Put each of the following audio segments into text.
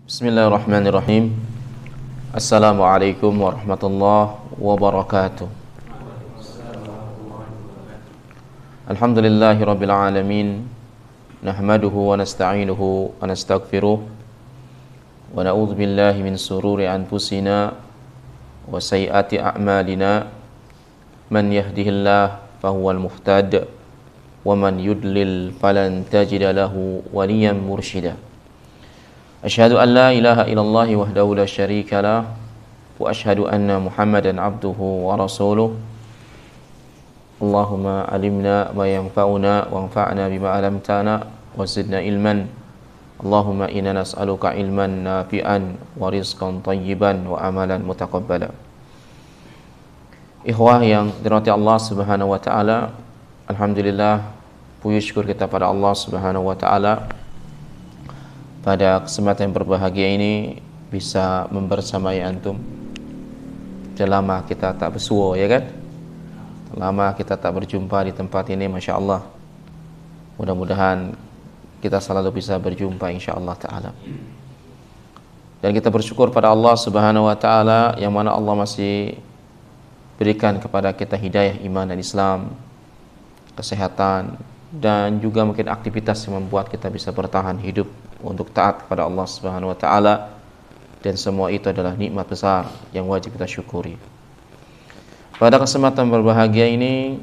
Bismillahirrahmanirrahim. Assalamualaikum warahmatullahi wabarakatuh. Alhamdulillahi rabbil alamin. Nahmaduhu wa nasta'inuhu wa nastaghfiruh. Wa na'udzu billahi min sururi anfusina wa sayyiati a'malina. Man yahdihillahu fahuwal muhtad wa man yudlil falan tajida lahu waliyan mursyida. Asyhadu an la ilaha illallah wahdahu la syarika lah wa asyhadu anna Muhammadan abduhu wa rasuluh. Allahumma alimna ma yanfa'una wanfa'na bima 'allamtana wa zidna ilman. Allahumma inna nas'aluka ilman nafi'an wa rizqan thayyiban wa amalan mutaqabbala. Ikhwah yang dirahmati Allah Subhanahu wa taala, alhamdulillah puji syukur kita pada Allah Subhanahu wa taala pada kesempatan yang berbahagia ini bisa membersamai antum. Sudah lama kita tak bersua, ya kan? Lama kita tak berjumpa di tempat ini, Masya Allah. Mudah-mudahan kita selalu bisa berjumpa insya Allah ta'ala. Dan kita bersyukur pada Allah Subhanahu wa ta'ala yang mana Allah masih berikan kepada kita hidayah iman dan Islam, kesehatan, dan juga mungkin aktivitas yang membuat kita bisa bertahan hidup untuk taat kepada Allah Subhanahu wa taala, dan semua itu adalah nikmat besar yang wajib kita syukuri. Pada kesempatan berbahagia ini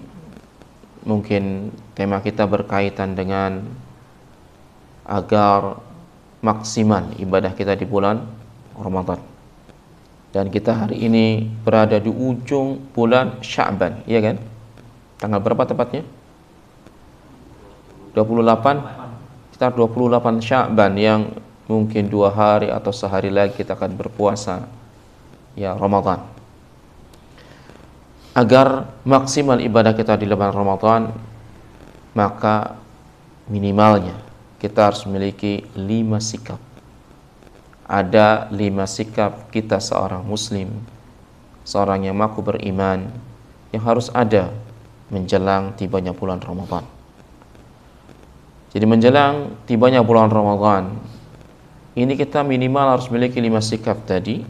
mungkin tema kita berkaitan dengan agar maksimal ibadah kita di bulan Ramadan. Dan kita hari ini berada di ujung bulan Sya'ban, iya kan? Tanggal berapa tepatnya? 28, sekitar 28 Sya'ban, yang mungkin 2 hari atau sehari lagi kita akan berpuasa ya Ramadan. Agar maksimal ibadah kita di bulan Ramadan, maka minimalnya kita harus memiliki 5 sikap. Ada 5 sikap kita seorang muslim, seorang yang mengaku beriman, yang harus ada menjelang tibanya bulan Ramadan. Jadi menjelang tibanya bulan Ramadan ini kita minimal harus memiliki 5 sikap tadi.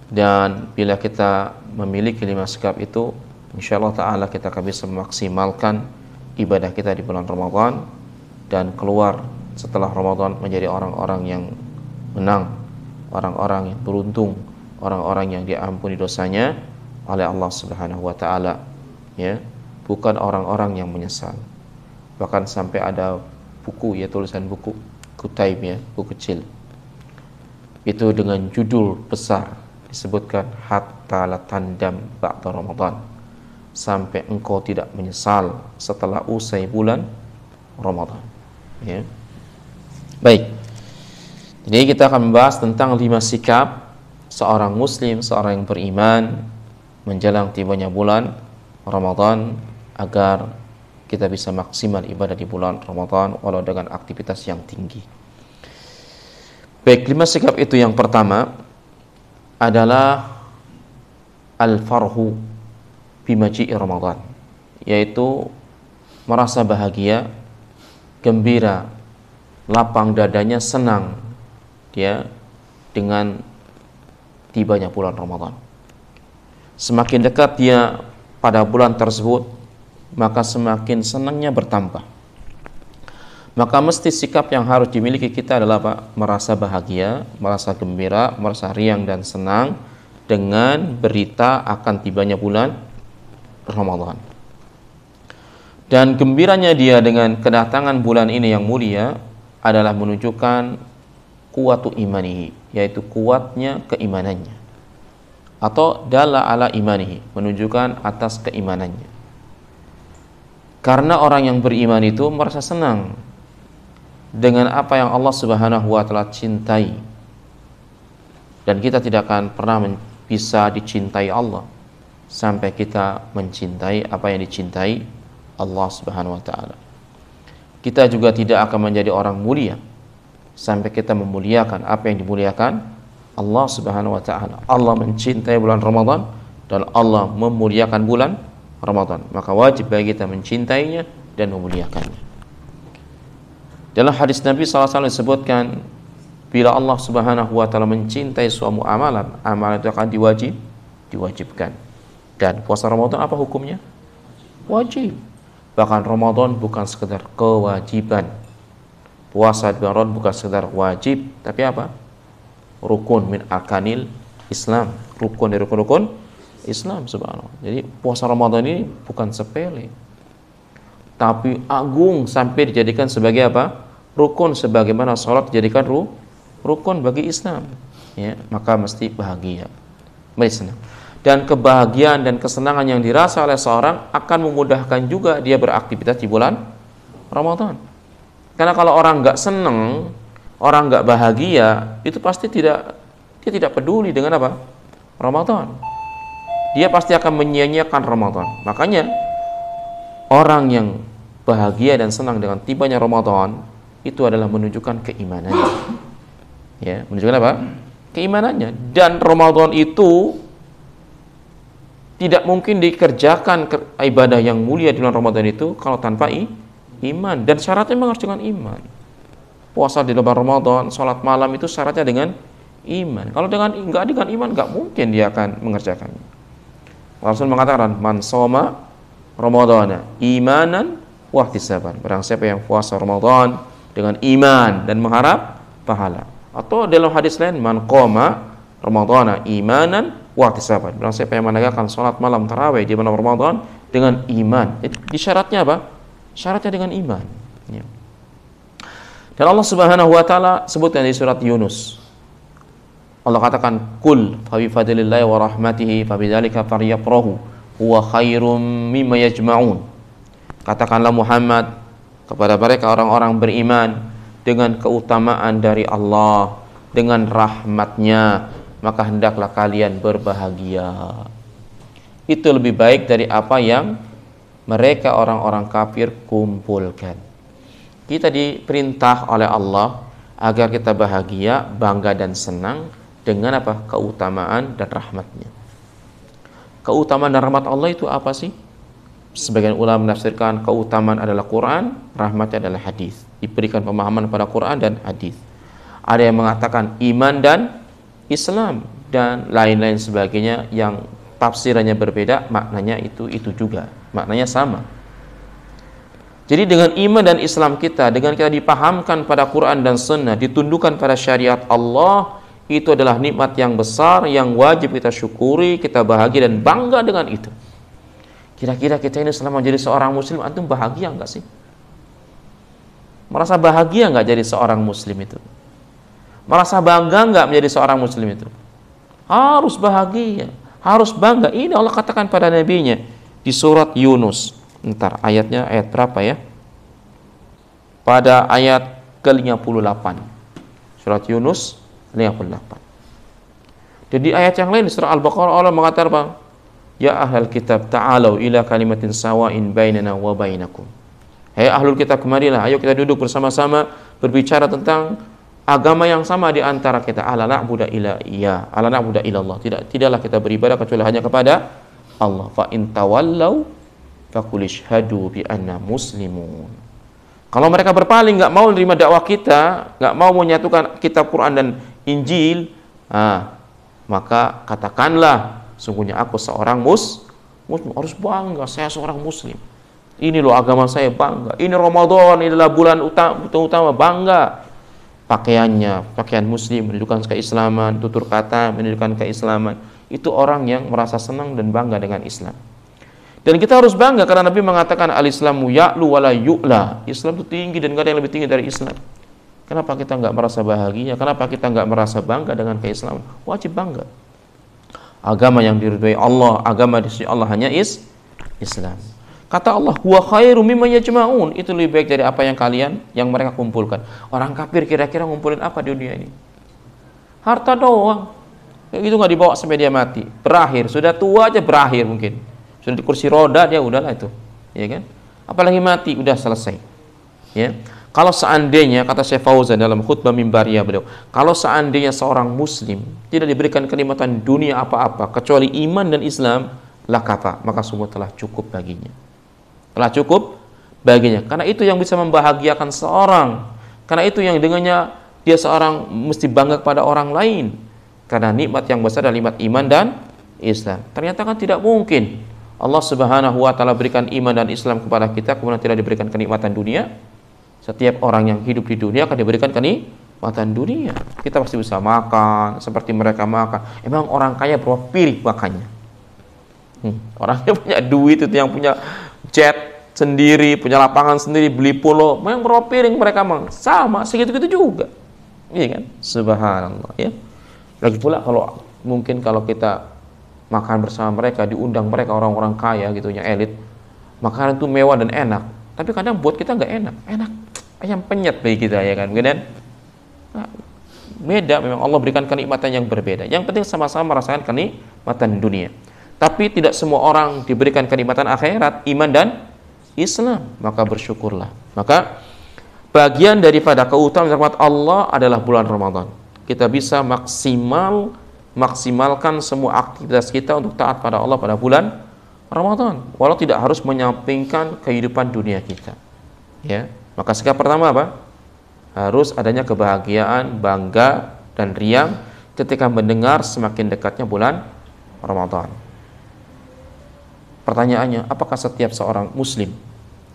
Dan bila kita memiliki 5 sikap itu, insyaallah ta'ala kita akan bisa memaksimalkan ibadah kita di bulan Ramadan, dan keluar setelah Ramadan menjadi orang-orang yang menang, orang-orang yang beruntung, orang-orang yang diampuni dosanya oleh Allah Subhanahu wa ta'ala, ya, bukan orang-orang yang menyesal. Bahkan sampai ada buku, ya, tulisan buku Kutaib, ya, buku kecil itu dengan judul besar disebutkan hatta la tandam ba'da Ramadan, sampai engkau tidak menyesal setelah usai bulan Ramadan, ya. Baik, jadi kita akan membahas tentang 5 sikap seorang muslim, seorang yang beriman menjelang tibanya bulan Ramadan, agar kita bisa maksimal ibadah di bulan Ramadan walau dengan aktivitas yang tinggi. Baik, 5 sikap itu yang pertama adalah al-farhu bimaji'i Ramadan, yaitu merasa bahagia, gembira, lapang dadanya, senang dia dengan tibanya bulan Ramadan. Semakin dekat dia pada bulan tersebut, maka semakin senangnya bertambah. Maka mesti sikap yang harus dimiliki kita adalah apa? Merasa bahagia, merasa gembira, merasa riang dan senang dengan berita akan tibanya bulan Ramadan. Dan gembiranya dia dengan kedatangan bulan ini yang mulia adalah menunjukkan kuwatu imanihi, yaitu kuatnya keimanannya, atau dalla ala imanihi, menunjukkan atas keimanannya. Karena orang yang beriman itu merasa senang dengan apa yang Allah Subhanahu wa ta'ala cintai. Dan kita tidak akan pernah bisa dicintai Allah sampai kita mencintai apa yang dicintai Allah Subhanahu wa ta'ala. Kita juga tidak akan menjadi orang mulia sampai kita memuliakan apa yang dimuliakan Allah Subhanahu wa ta'ala. Allah mencintai bulan Ramadan dan Allah memuliakan bulan Ramadan, maka wajib bagi kita mencintainya dan memuliakannya. Dalam hadis Nabi SAW disebutkan, bila Allah Subhanahu wa taala mencintai suatu amalan, amalan itu akan diwajibkan. Dan puasa Ramadan apa hukumnya? Wajib. Bahkan Ramadan bukan sekedar kewajiban. Puasa di Ramadan bukan sekedar wajib, tapi apa? Rukun min arkanil Islam, rukun dari rukun Islam, subhanallah. Jadi puasa Ramadan ini bukan sepele, tapi agung sampai dijadikan sebagai apa? Rukun, sebagaimana sholat dijadikan rukun bagi Islam. Ya, maka mesti bahagia, mesti senang. Dan kebahagiaan dan kesenangan yang dirasa oleh seorang akan memudahkan juga dia beraktivitas di bulan Ramadan. Karena kalau orang nggak senang, orang nggak bahagia, itu pasti dia tidak peduli dengan apa? Ramadan. Dia pasti akan menyia-nyiakan Ramadan. Makanya orang yang bahagia dan senang dengan tibanya Ramadan itu adalah menunjukkan keimanannya. Ya, menunjukkan apa? Keimanannya. Dan Ramadan itu tidak mungkin dikerjakan ibadah yang mulia di bulan Ramadan itu kalau tanpa iman. Dan syaratnya memang harus dengan iman. Puasa di bulan Ramadan, sholat malam itu syaratnya dengan iman. Kalau nggak dengan iman, nggak mungkin dia akan mengerjakannya. Rasul mengatakan, man soma Ramadana imanan wa ihtisaban. Barang siapa yang puasa Ramadan dengan iman dan mengharap pahala. Atau dalam hadis lain, man qoma Ramadana imanan wa ihtisaban. Barang siapa yang menegakkan salat malam tarawih di bulan Ramadan dengan iman. Jadi syaratnya apa? Syaratnya dengan iman. Ya. Dan Allah Subhanahu wa taala sebutkan di surat Yunus. Allah katakan, "Qul fa bi fadlillahi wa rahmatihi fa bidzalika falyafrahu huwa khairum mimma yajma'un." Katakanlah Muhammad kepada mereka orang-orang beriman, dengan keutamaan dari Allah, dengan rahmatnya, maka hendaklah kalian berbahagia. Itu lebih baik dari apa yang mereka orang-orang kafir kumpulkan. Kita diperintah oleh Allah agar kita bahagia, bangga dan senang dengan apa? Keutamaan dan rahmatnya. Keutamaan dan rahmat Allah itu apa sih? Sebagian ulama menafsirkan keutamaan adalah Quran, rahmatnya adalah hadis. Diberikan pemahaman pada Quran dan hadis. Ada yang mengatakan iman dan Islam dan lain-lain sebagainya yang tafsirannya berbeda, maknanya itu juga, maknanya sama. Jadi dengan iman dan Islam kita, dengan kita dipahamkan pada Quran dan Sunnah, ditundukkan pada syariat Allah, itu adalah nikmat yang besar yang wajib kita syukuri, kita bahagia dan bangga dengan itu. Kira-kira kita ini selama jadi seorang muslim, antum bahagia enggak sih? Merasa bahagia enggak jadi seorang muslim itu? Merasa bangga enggak menjadi seorang muslim itu? Harus bahagia, harus bangga. Ini Allah katakan pada nabinya di surat Yunus. Ntar ayatnya ayat berapa ya? Pada ayat ke-58. Surat Yunus 58. Jadi ayat yang lain di surah Al-Baqarah Allah mengatakan apa? Ya ahlal kitab ta'alau ila kalimatin sawa'in bainana wa bainakum. Hai ahlul kitab, kemarilah, ayo kita duduk bersama-sama berbicara tentang agama yang sama di antara kita. Alla na'budu illa iya, alla na'budu illallah. Tidaklah kita beribadah kecuali hanya kepada Allah. Fa in tawallau faqul ishhadu bi anna muslimun. Kalau mereka berpaling, nggak mau menerima dakwah kita, nggak mau menyatukan kitab Quran dan Injil, maka katakanlah, sungguhnya aku seorang muslim. Harus bangga, saya seorang muslim. Ini loh agama saya, bangga. Ini Ramadan, ini adalah bulan utama, bangga. Pakaiannya, pakaian muslim, menunjukkan keislaman, tutur kata, menunjukkan keislaman. Itu orang yang merasa senang dan bangga dengan Islam. Dan kita harus bangga karena Nabi mengatakan al-Islamu ya'lu wala yu'la. Islam itu tinggi dan gak ada yang lebih tinggi dari Islam. Kenapa kita nggak merasa bahagia? Kenapa kita nggak merasa bangga dengan keislaman? Wajib bangga. Agama yang diridhai Allah, agama di sisi Allah hanya Islam. Kata Allah, huwa khairu mimma yajma'un. Itu lebih baik dari apa yang mereka kumpulkan. Orang kafir kira-kira ngumpulin apa di dunia ini? Harta doang. Itu nggak dibawa sampai dia mati. Berakhir, sudah tua aja berakhir mungkin. Sudah di kursi roda dia udahlah itu. Ya kan? Apalagi mati udah selesai. Ya. Kalau seandainya, kata Syekh Fauzan dalam khutbah mimbariyah beliau, kalau seandainya seorang muslim tidak diberikan kenikmatan dunia apa-apa kecuali iman dan Islam, lakafa, maka semua telah cukup baginya. Telah cukup baginya. Karena itu yang bisa membahagiakan seorang. Karena itu yang dengannya dia seorang mesti bangga kepada orang lain karena nikmat yang besar adalah nikmat iman dan Islam. Ternyata kan tidak mungkin Allah Subhanahu wa taala berikan iman dan Islam kepada kita kemudian tidak diberikan kenikmatan dunia. Setiap orang yang hidup di dunia akan diberikan kenikmatan dunia. Kita pasti bisa makan seperti mereka makan. Emang orang kaya berapa piring makannya? Orang yang punya duit itu, yang punya jet sendiri, punya lapangan sendiri, beli pulau, memang berapa piring mereka sama segitu-gitu juga. Iya kan? Subhanallah ya. Lagi pula kalau mungkin kalau kita makan bersama mereka, diundang mereka orang-orang kaya gitu, yang elit, makanan itu mewah dan enak. Tapi kadang buat kita nggak enak, ayam penyet bagi kita ya kan, dan beda. Memang Allah berikan kenikmatan yang berbeda. Yang penting sama-sama merasakan kenikmatan dunia. Tapi tidak semua orang diberikan kenikmatan akhirat, iman dan Islam, maka bersyukurlah. Maka bagian daripada keutamaan rahmat Allah adalah bulan Ramadan. Kita bisa maksimalkan semua aktivitas kita untuk taat pada Allah pada bulan Ramadan, walau tidak harus menyampingkan kehidupan dunia kita. Ya, maka sikap pertama apa? Harus adanya kebahagiaan, bangga dan riang ketika mendengar semakin dekatnya bulan Ramadan. Pertanyaannya, apakah setiap seorang muslim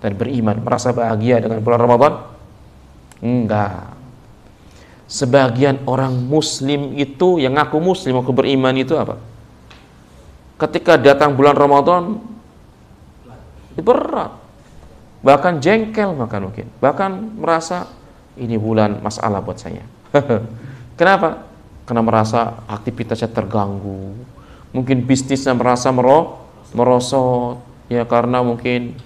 dan beriman merasa bahagia dengan bulan Ramadan? Enggak. Sebagian orang muslim itu yang ngaku muslim, ngaku beriman itu apa? Ketika datang bulan Ramadan berat, bahkan jengkel, mungkin bahkan merasa ini bulan masalah buat saya. Kenapa? Karena merasa aktivitasnya terganggu, mungkin bisnisnya merasa merosot, ya karena mungkin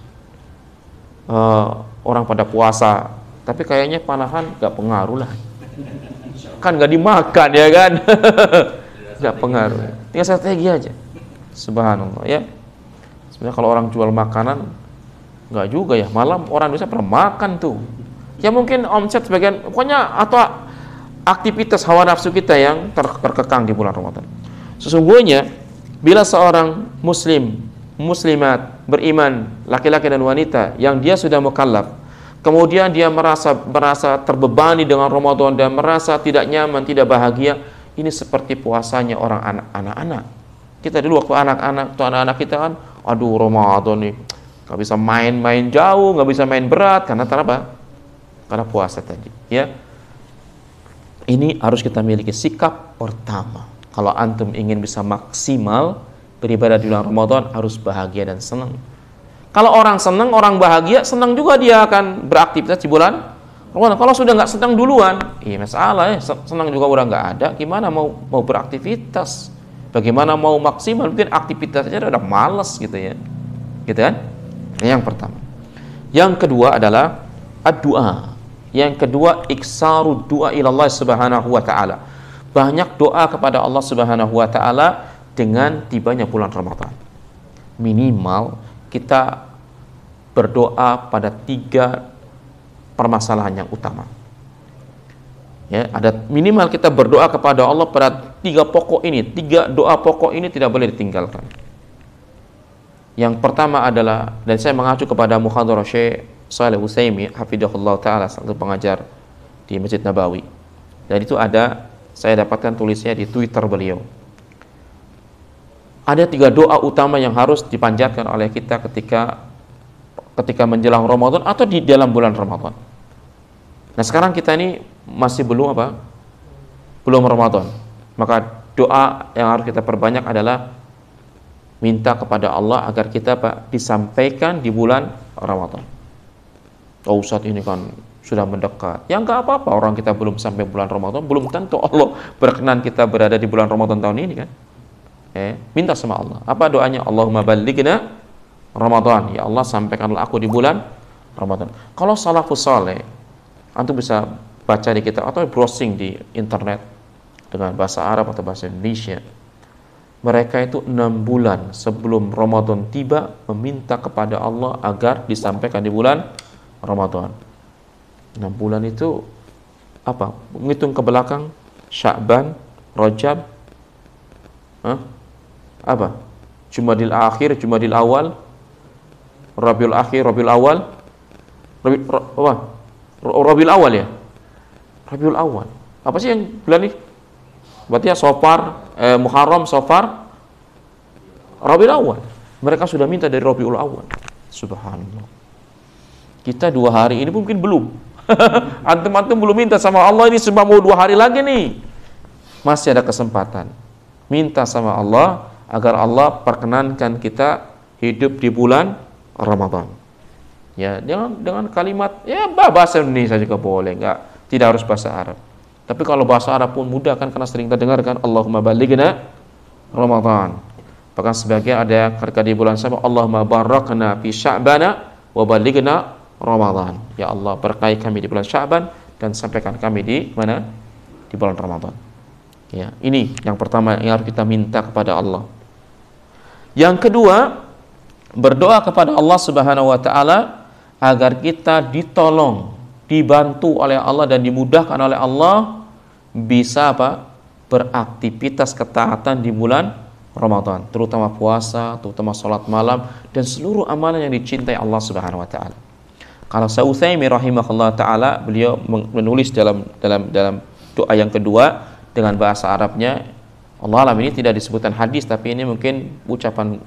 orang pada puasa, tapi kayaknya panahan gak pengaruh lah, kan gak dimakan ya kan. Gak pengaruh, tinggal strategi aja. Subhanallah ya. Sebenarnya kalau orang jual makanan nggak juga ya, malam orang bisa pernah makan tuh ya, mungkin omset sebagian, pokoknya atau aktivitas hawa nafsu kita yang terkekang di bulan Ramadan. Sesungguhnya bila seorang muslim, muslimat, beriman, laki-laki dan wanita yang dia sudah mukallaf, kemudian dia merasa terbebani dengan Ramadan dan merasa tidak nyaman, tidak bahagia, ini seperti puasanya orang anak-anak. Kita dulu waktu anak-anak kita kan, aduh Ramadan nih, nggak bisa main-main jauh, nggak bisa main berat, karena apa? Karena puasa tadi. Ya, ini harus kita miliki sikap pertama. Kalau antum ingin bisa maksimal beribadah di bulan Ramadan, harus bahagia dan senang. Kalau orang senang, orang bahagia, senang juga dia akan beraktivitas di bulan Ramadan. Kalau sudah nggak senang duluan, iya masalah ya, senang juga udah nggak ada, gimana mau beraktivitas? Bagaimana mau maksimal? Mungkin aktivitasnya udah malas gitu ya, gitu kan? Yang pertama. Yang kedua adalah ad-du'a. Yang kedua, iksaru du'a ilallah subhanahu wa ta'ala. Banyak doa kepada Allah subhanahu wa ta'ala dengan tibanya bulan Ramadan. Minimal kita berdoa pada 3 permasalahan yang utama. Ya, ada minimal kita berdoa kepada Allah pada 3 pokok ini. 3 doa pokok ini tidak boleh ditinggalkan. Yang pertama adalah, dan saya mengacu kepada muhadharah Syekh Shalih Utsaimin hafizahullah taala, satu pengajar di Masjid Nabawi. Dan itu ada, saya dapatkan tulisnya di Twitter beliau. Ada 3 doa utama yang harus dipanjatkan oleh kita ketika menjelang Ramadan atau di dalam bulan Ramadan. Nah, sekarang kita ini masih belum Ramadan. Maka doa yang harus kita perbanyak adalah minta kepada Allah agar kita disampaikan di bulan Ramadan. Oh Ustaz, ini kan sudah mendekat. Ya nggak apa-apa, orang kita belum sampai bulan Ramadan, belum tentu Allah berkenan kita berada di bulan Ramadan tahun ini kan. Minta sama Allah. Apa doanya? Allahumma ballighna Ramadan. Ya Allah, sampaikanlah aku di bulan Ramadan. Kalau salafus saleh, antum bisa baca di kitab atau browsing di internet dengan bahasa Arab atau bahasa Indonesia. Mereka itu 6 bulan sebelum Ramadan tiba meminta kepada Allah agar disampaikan di bulan Ramadan. 6 bulan itu apa? Menghitung ke belakang, Sya'ban, Rajab, apa? Jumadil akhir, Jumadil awal, Rabiul akhir, Rabiul awal, Rabiul awal ya. Rabiul Awal. Apa sih yang bulan ini? Berarti ya Safar, Muharram, Safar, Rabiul Awal. Mereka sudah minta dari Rabiul Awal. Subhanallah. Kita 2 hari ini mungkin belum. Antum-antum belum minta sama Allah ini, cuma mau 2 hari lagi nih. Masih ada kesempatan. Minta sama Allah agar Allah perkenankan kita hidup di bulan Ramadan. Ya, dengan kalimat ya bahasa Indonesia juga boleh, tidak harus bahasa Arab. Tapi kalau bahasa Arab pun mudah kan, karena sering kita dengarkan Allahumma balighna Ramadan. Bahkan sebagian ada ketika di bulan Sya'ban, Allahumma barakna fi Sya'bana wa balighna Ramadan. Ya Allah, berkahi kami di bulan Sya'ban dan sampaikan kami di mana? Di bulan Ramadan. Ya, ini yang pertama yang harus kita minta kepada Allah. Yang kedua, berdoa kepada Allah Subhanahu wa taala agar kita ditolong, dibantu oleh Allah dan dimudahkan oleh Allah bisa apa? Beraktivitas ketaatan di bulan Ramadan, terutama puasa, terutama salat malam dan seluruh amalan yang dicintai Allah Subhanahu wa taala. Kalau Syekh Utsaimin rahimahullah taala, beliau menulis dalam doa yang kedua dengan bahasa Arabnya. Allah alam ini tidak disebutkan hadis, tapi ini mungkin ucapan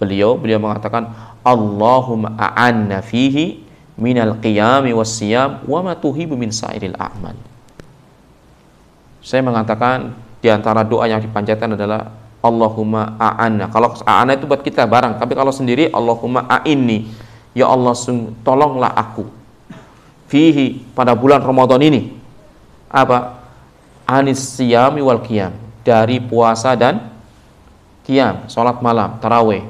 beliau mengatakan Allahumma a'anna fihi minal qiyami was siyam wa ma tuhibu min sairil a'mal. Saya mengatakan di antara doa yang dipanjatkan adalah Allahumma a'anna. Kalau a'anna itu buat kita barang, tapi kalau sendiri Allahumma a'inni, ya Allah tolonglah aku fihi, pada bulan Ramadan ini, apa? Anis siyami wal qiyam, dari puasa dan qiyam, salat malam, tarawih.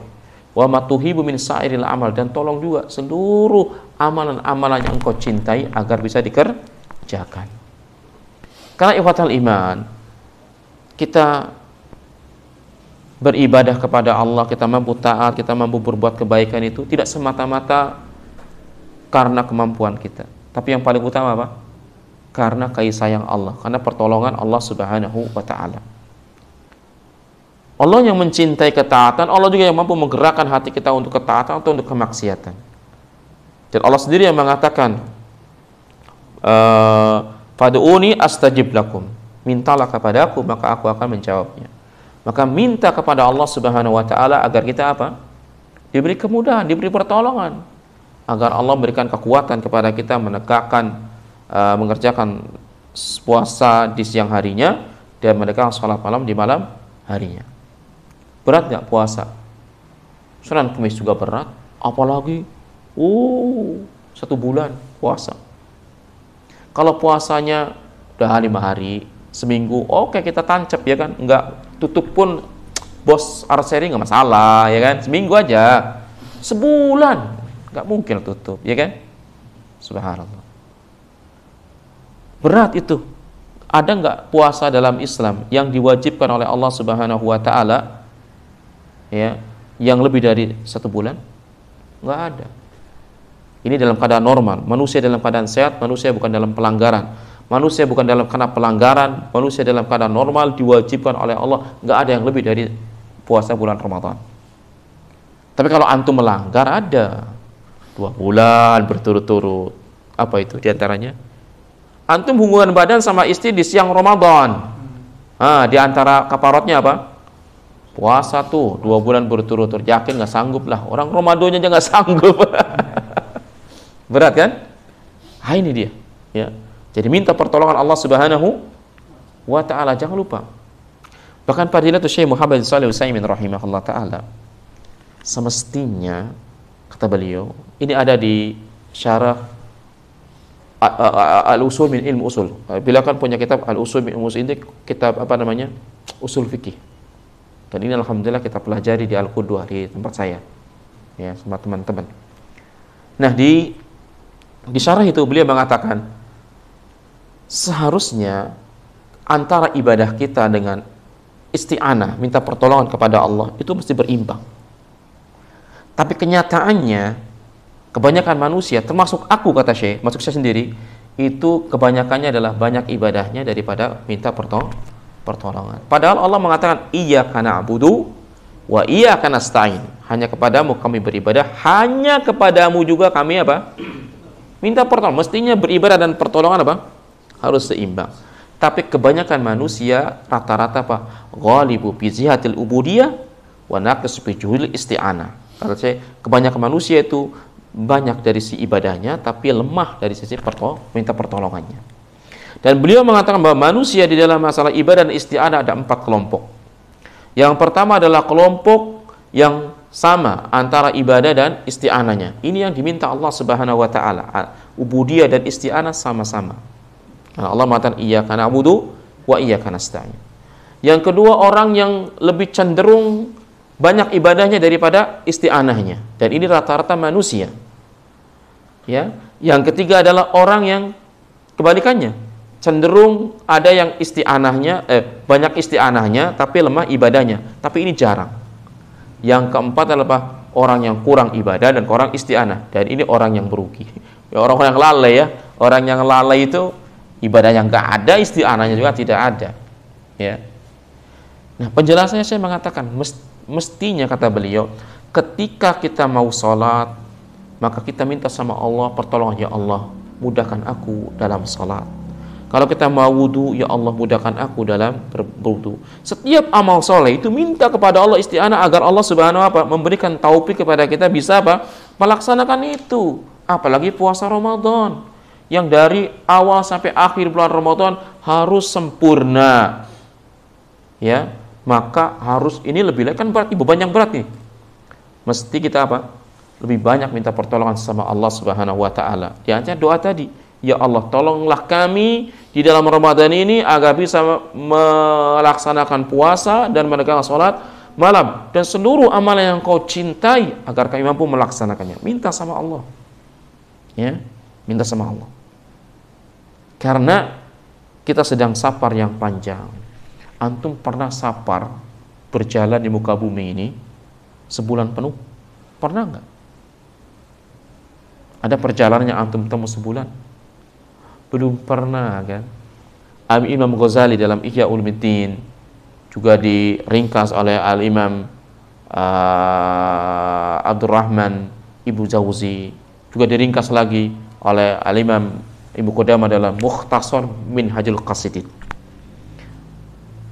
Wa matuhibu min sairil amal, dan tolong juga seluruh amalan-amalan yang engkau cintai agar bisa dikerjakan. Karena ikhwatal iman, kita beribadah kepada Allah, kita mampu taat, kita mampu berbuat kebaikan itu tidak semata-mata karena kemampuan kita, tapi yang paling utama apa? Karena kasih sayang Allah, karena pertolongan Allah Subhanahu wa taala. Allah yang mencintai ketaatan, Allah juga yang mampu menggerakkan hati kita untuk ketaatan atau untuk kemaksiatan. Dan Allah sendiri yang mengatakan, Fad'uni astajib lakum, mintalah kepadaku maka aku akan menjawabnya. Maka minta kepada Allah Subhanahu wa taala agar kita apa? Diberi kemudahan, diberi pertolongan, agar Allah memberikan kekuatan kepada kita menegakkan, mengerjakan puasa di siang harinya dan menegakkan salat malam di malam harinya. Berat nggak puasa? Senin Kamis juga berat, apalagi 1 bulan puasa. Kalau puasanya udah 5 hari, seminggu, oke, kita tancap ya kan, nggak tutup pun bos arseri nggak masalah ya kan, seminggu aja, sebulan nggak mungkin tutup ya kan. Subhanallah, berat itu. Ada nggak puasa dalam Islam yang diwajibkan oleh Allah Subhanahu wa taala ya yang lebih dari 1 bulan? Nggak ada. Ini dalam keadaan normal, manusia dalam keadaan sehat, manusia bukan dalam pelanggaran, manusia bukan dalam karena pelanggaran, manusia dalam keadaan normal diwajibkan oleh Allah, nggak ada yang lebih dari puasa bulan Ramadan. Tapi kalau antum melanggar, ada 2 bulan berturut-turut. Apa itu diantaranya? Antum hubungan badan sama istri di siang Ramadan, di antara kafaratnya apa? Puasa tuh 2 bulan berturut-turut. Yakin nggak sanggup lah, orang Ramadannya aja nggak sanggup. Berat kan? Ini dia ya. Jadi minta pertolongan Allah Subhanahu wa taala, jangan lupa. Bahkan Fadilatul Syekh Muhammad bin Shalih Al-Utsaimin rahimahullah taala, semestinya kata beliau, ini ada di syarah Al-Usul min Ilmu Usul. Bila kan punya kitab Al-Usul min Ilmu Usul, ini kitab apa namanya? Usul fikih. Dan ini alhamdulillah kita pelajari di Al-Qudwah di tempat saya. Ya, sama teman-teman. Nah, di syarah itu beliau mengatakan seharusnya antara ibadah kita dengan isti'anah, minta pertolongan kepada Allah, itu mesti berimbang. Tapi kenyataannya kebanyakan manusia, termasuk aku kata Syekh, masuk saya sendiri, itu kebanyakannya adalah banyak ibadahnya daripada minta pertolongan. Padahal Allah mengatakan iyyaka na'budu wa iyyaka nasta'in. Hanya kepadamu kami beribadah, hanya kepadamu juga kami apa? Minta pertolongan. Mestinya beribadah dan pertolongan apa? harus seimbang. Tapi kebanyakan manusia rata-rata apa? Ghalibu bi zihatil ubudiyah wa naqis bi juhul isti'anah. Kalau saya kebanyakan manusia itu banyak dari si ibadahnya tapi lemah dari sisi minta pertolongannya. Dan beliau mengatakan bahwa manusia di dalam masalah ibadah dan isti'anah ada 4 kelompok. Yang pertama adalah kelompok yang sama antara ibadah dan isti'anahnya. Ini yang diminta Allah Subhanahu wa taala. Ubudiyah dan isti'anah sama-sama. Allah mengatakan iyyaka na'budu wa iyyaka nasta'in. Yang kedua, orang yang lebih cenderung banyak ibadahnya daripada isti'anahnya, dan ini rata-rata manusia. Ya. Yang ketiga adalah orang yang kebalikannya, cenderung ada yang banyak isti'anahnya tapi lemah ibadahnya, tapi ini jarang. Yang keempat adalah orang yang kurang ibadah dan kurang isti'anah, dan ini orang yang merugi. Orang-orang yang lalai ya, orang yang lalai itu ibadah yang nggak ada, isti'anahnya juga tidak ada. Ya. Nah, penjelasannya saya mengatakan mestinya, kata beliau, ketika kita mau sholat, maka kita minta sama Allah pertolongan, ya Allah mudahkan aku dalam sholat. Kalau kita mau wudu, ya Allah mudahkan aku dalam berwudu. Setiap amal soleh itu minta kepada Allah isti'anah agar Allah Subhanahu wa ta'ala memberikan taufik kepada kita bisa melaksanakan itu. Apalagi puasa Ramadan yang dari awal sampai akhir bulan Ramadan harus sempurna. Ya, maka harus ini lebih kan berarti beban yang berat nih. Mesti kita lebih banyak minta pertolongan sama Allah Subhanahu wa taala. Di antara doa tadi, ya Allah tolonglah kami di dalam Ramadan ini agar bisa melaksanakan puasa dan menegakkan salat malam dan seluruh amalan yang kau cintai agar kami mampu melaksanakannya. Minta sama Allah. Ya, minta sama Allah. Karena kita sedang safar yang panjang. Antum pernah safar berjalan di muka bumi ini sebulan penuh? Pernah enggak? Ada perjalanan yang antum temu sebulan? Belum pernah kan? Imam Ghazali dalam Ihya Ulumuddin juga diringkas oleh Al-Imam Abdurrahman Ibnu Jauzi, juga diringkas lagi oleh Al-Imam Ibnu Qudamah dalam Mukhtasar Minhajul Qasidin.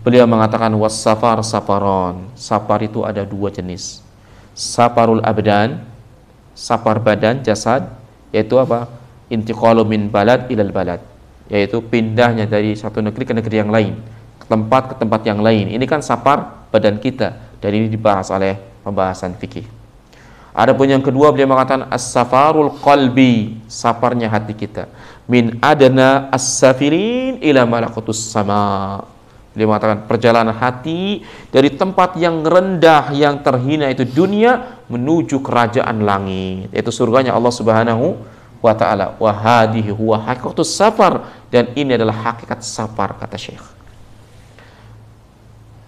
Beliau mengatakan was-safar safaron. Safar itu ada 2 jenis. Safarul abdan, safar badan, jasad, yaitu intiqalu min balad ilal balad, yaitu pindahnya dari satu negeri ke negeri yang lain, ke tempat yang lain. Ini kan safar badan kita, dan ini dibahas oleh pembahasan fikih. Adapun yang kedua, beliau mengatakan as-safarul qalbi, safarnya hati kita, min adna as-safirin ila malakutus sama. Beliau mengatakan perjalanan hati dari tempat yang rendah, yang terhina itu dunia, menuju kerajaan langit, yaitu surganya Allah Subhanahu wa ta'ala. Wa hadhihi huwa haqiqatus safar, dan ini adalah hakikat safar, kata Syekh.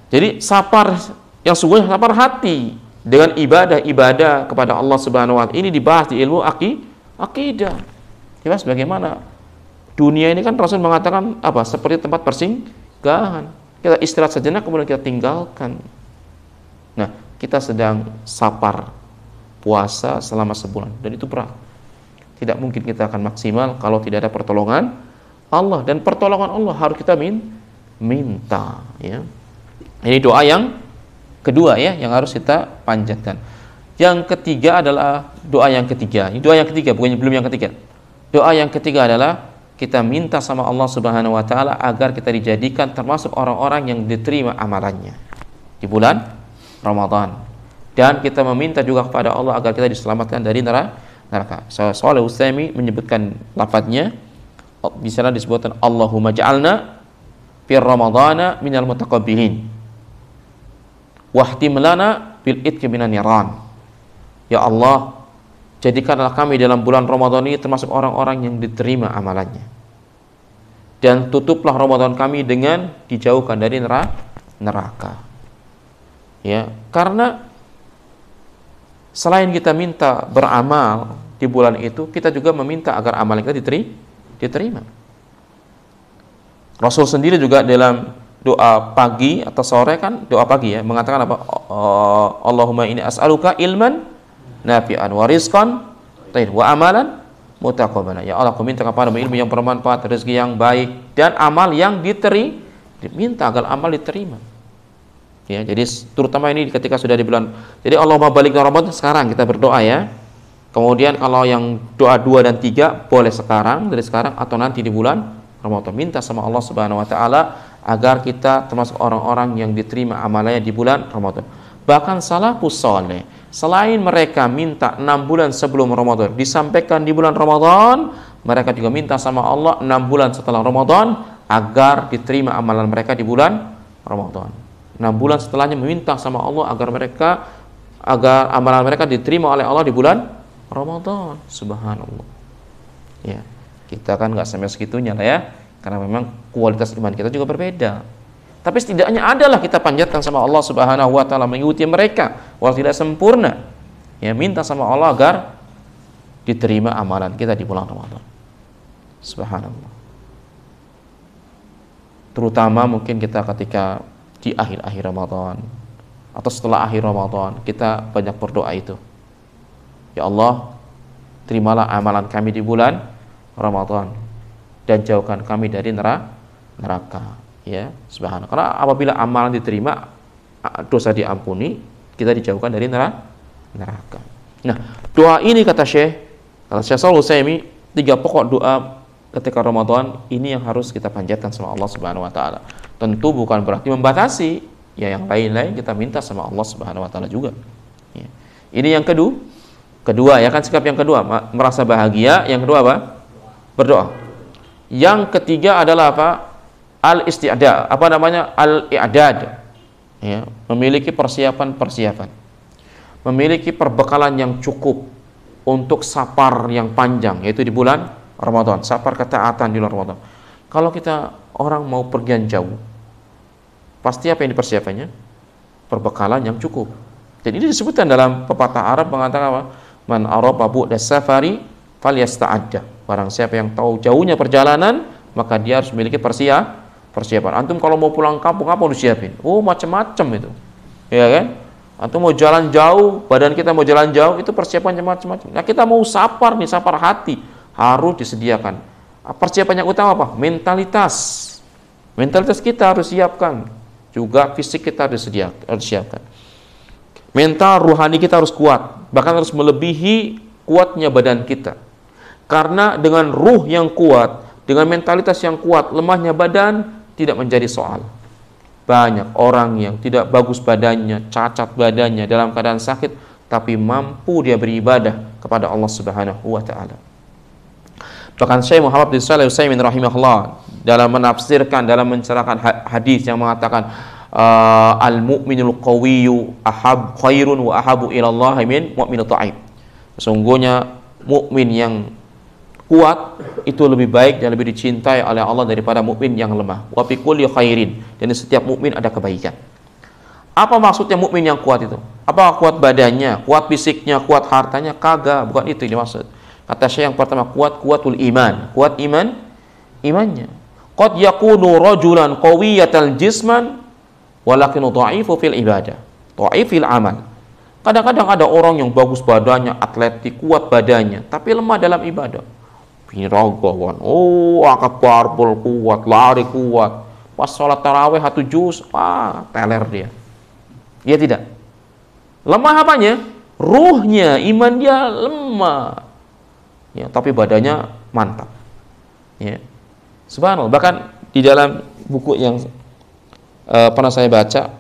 Jadi safar yang sungguhnya safar hati dengan ibadah kepada Allah Subhanahu wa ta'ala. Ini dibahas di ilmu akidah. Dibahas bagaimana dunia ini kan Rasul mengatakan seperti tempat persinggahan. Kita istirahat sejenak kemudian kita tinggalkan. Nah, kita sedang safar puasa selama sebulan, dan itu berat. Tidak mungkin kita akan maksimal kalau tidak ada pertolongan Allah, dan pertolongan Allah harus kita minta, ya. Ini doa yang kedua ya, yang harus kita panjatkan. Yang ketiga adalah doa yang ketiga. Ini doa yang ketiga, belum yang ketiga. Doa yang ketiga adalah kita minta sama Allah Subhanahu wa ta'ala agar kita dijadikan termasuk orang-orang yang diterima amalannya di bulan Ramadan. Dan kita meminta juga kepada Allah agar kita diselamatkan dari neraka. Shalih Utsaimin menyebutkan lafadznya, di sana disebutkan Allahumma ja'alna fi ramadhana minal mutaqabbilin wahtim lana bil itqi minan niran. Ya Allah, jadikanlah kami dalam bulan Ramadan ini termasuk orang-orang yang diterima amalannya, dan tutuplah Ramadan kami dengan dijauhkan dari neraka. Ya, karena selain kita minta beramal di bulan itu, kita juga meminta agar amal kita diterima. Rasul sendiri juga dalam doa pagi atau sore, kan doa pagi ya, mengatakan Allahumma inni as'aluka ilman nafi'an wa rizqan wa amalan mutaqabbala. Ya Allah, aku minta kepadamu ilmu yang bermanfaat, rezeki yang baik, dan amal yang diminta agar amal diterima. Ya, jadi terutama ini ketika sudah di bulan. Jadi Allahumma balik Ramadan sekarang kita berdoa ya. Kemudian kalau yang doa 2 dan 3 boleh sekarang, dari sekarang atau nanti di bulan Ramadan. Minta sama Allah Subhanahu wa taala agar kita termasuk orang-orang yang diterima amalannya di bulan Ramadan. Bahkan salafus saleh, selain mereka minta 6 bulan sebelum Ramadan disampaikan di bulan Ramadan, mereka juga minta sama Allah 6 bulan setelah Ramadan agar diterima amalan mereka di bulan Ramadan. 6 bulan setelahnya meminta sama Allah agar amalan mereka diterima oleh Allah di bulan Ramadan. Subhanallah. Ya, kita kan nggak sampai segitunya lah ya, karena memang kualitas iman kita juga berbeda. Tapi setidaknya adalah kita panjatkan sama Allah Subhanahu wa taala mengikuti mereka walau tidak sempurna. Ya, minta sama Allah agar diterima amalan kita di bulan Ramadan. Subhanallah. Terutama mungkin kita ketika di akhir-akhir Ramadan atau setelah akhir Ramadan, kita banyak berdoa itu. Ya Allah, terimalah amalan kami di bulan Ramadan dan jauhkan kami dari neraka. Ya, subhanallah. Karena apabila amalan diterima, dosa diampuni, kita dijauhkan dari neraka. Nah, doa ini kata Syekh Shalih Utsaimin, 3 pokok doa ketika Ramadan ini yang harus kita panjatkan sama Allah Subhanahu wa taala. Tentu bukan berarti membatasi, ya yang lain-lain kita minta sama Allah Subhanahu wa taala juga. Ya. Ini yang kedua ya kan, sikap yang kedua merasa bahagia, yang kedua apa? Berdoa. Yang ketiga adalah apa? Al-isti'dad, al-i'dad. Ya, memiliki persiapan. Memiliki perbekalan yang cukup untuk safar yang panjang, yaitu di bulan Ramadan, safar ketaatan di bulan Ramadan. Kalau kita orang mau pergian jauh, pasti apa yang dipersiapannya? Perbekalan yang cukup. Jadi ini disebutkan dalam pepatah Arab mengatakan apa? Man araba bu'da safari falyasta'adda. Barang siapa yang tahu jauhnya perjalanan, maka dia harus memiliki persiapan. Antum kalau mau pulang kampung apa harus siapin? Oh, macam-macam itu. Ya kan? Antum mau jalan jauh, badan kita mau jalan jauh, itu persiapannya macam-macam. Nah, kita mau safar nih, safar hati, harus disediakan. Persiapan yang utama apa? Mentalitas. Mentalitas kita harus siapkan. Juga fisik kita harus siapkan. Mental, ruhani kita harus kuat. Bahkan harus melebihi kuatnya badan kita. Karena dengan ruh yang kuat, dengan mentalitas yang kuat, lemahnya badan tidak menjadi soal. Banyak orang yang tidak bagus badannya, cacat badannya, dalam keadaan sakit, tapi mampu dia beribadah kepada Allah Subhanahu wa taala. Bahkan Syekh Muhammad bin Shalih Utsaimin rahimahullah dalam menafsirkan, dalam mencerahkan hadis yang mengatakan al-mu'minul qawiyyu khairun wa ahabu ila Allah min mu'minut dha'if. Sesungguhnya mukmin yang kuat itu lebih baik dan lebih dicintai oleh Allah daripada mukmin yang lemah. Wa fi kulli khairin, dan di setiap mukmin ada kebaikan. Apa maksudnya mukmin yang kuat itu? Apa kuat badannya, kuat fisiknya, kuat hartanya? Kagak, bukan itu yang dimaksud. Kata Syekh yang pertama, kuatul iman. Kuat imannya. Qad yakunu rajulan qawiyatal jisman walakinu dha'ifu fil ibadah, dha'if fil amal. Kadang-kadang ada orang yang bagus badannya, atletik, kuat badannya, tapi lemah dalam ibadah. Piragawan, angkat barbel kuat, lari kuat. Pas sholat tarawih 1 juz, teler dia. Dia tidak. Lemah apanya? Ruhnya, iman dia lemah. Ya, tapi badannya mantap. Ya. Subhanallah. Bahkan di dalam buku yang pernah saya baca,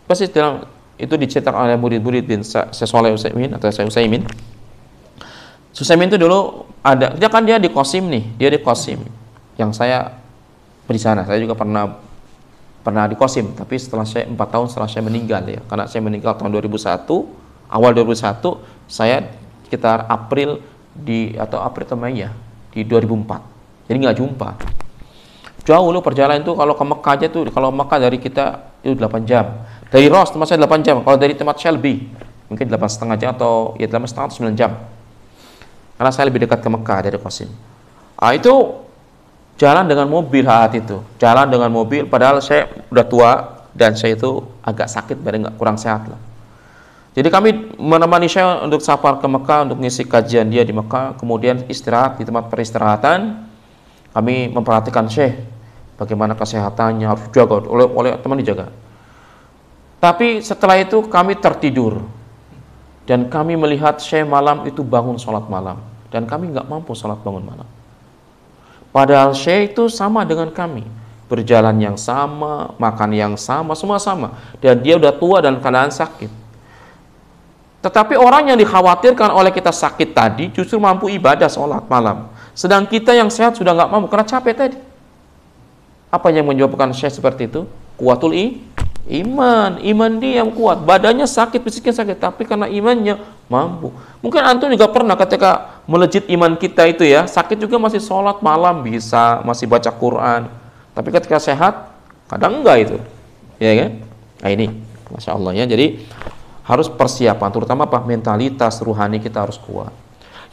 pasti dalam itu dicetak oleh murid-murid bin Shalih Utsaimin atau Syekh Utsaimin. Utsaimin itu dulu ada, dia kan dia di Qasim nih, dia di Qasim. Yang saya di sana, saya juga pernah di Qasim, tapi setelah saya 4 tahun setelah saya meninggal ya, karena saya meninggal tahun 2001, awal 2001, saya sekitar April atau Mei ya, di 2004. Jadi nggak jumpa. Jauh loh perjalanan itu, kalau ke Mekah aja tuh, kalau Mekah dari kita itu 8 jam. Dari Ros tempat saya 8 jam, kalau dari tempat saya lebih, mungkin 8,5 jam atau ya 8,5 atau 9 jam. Karena saya lebih dekat ke Mekah dari Qasim. Itu jalan dengan mobil jalan dengan mobil, padahal saya udah tua dan saya itu agak sakit, badan nggak kurang sehat lah. Jadi kami menemani Syekh untuk safar ke Mekah untuk ngisi kajian dia di Mekah, kemudian istirahat di tempat peristirahatan. Kami memperhatikan Syekh bagaimana kesehatannya, harus dijaga oleh teman dijaga. Tapi setelah itu kami tertidur dan kami melihat Syekh malam itu bangun sholat malam dan kami nggak mampu sholat bangun malam. Padahal Syekh itu sama dengan kami, berjalan yang sama, makan yang sama, semua sama, dan dia udah tua dan keadaan sakit. Tetapi orang yang dikhawatirkan oleh kita sakit tadi justru mampu ibadah sholat malam. Sedang kita yang sehat sudah nggak mampu karena capek tadi. Apa yang menyebabkan Syekh seperti itu? Kuatul iman. Iman dia yang kuat. Badannya sakit, fisiknya sakit. Tapi karena imannya mampu. Mungkin antum juga pernah ketika melejit iman kita itu ya. Sakit juga masih sholat malam bisa. Masih baca Quran. Tapi ketika sehat, kadang enggak itu. Ya kan? Nah ini. Masya Allah ya. Jadi harus persiapan, terutama apa? Mentalitas rohani kita harus kuat.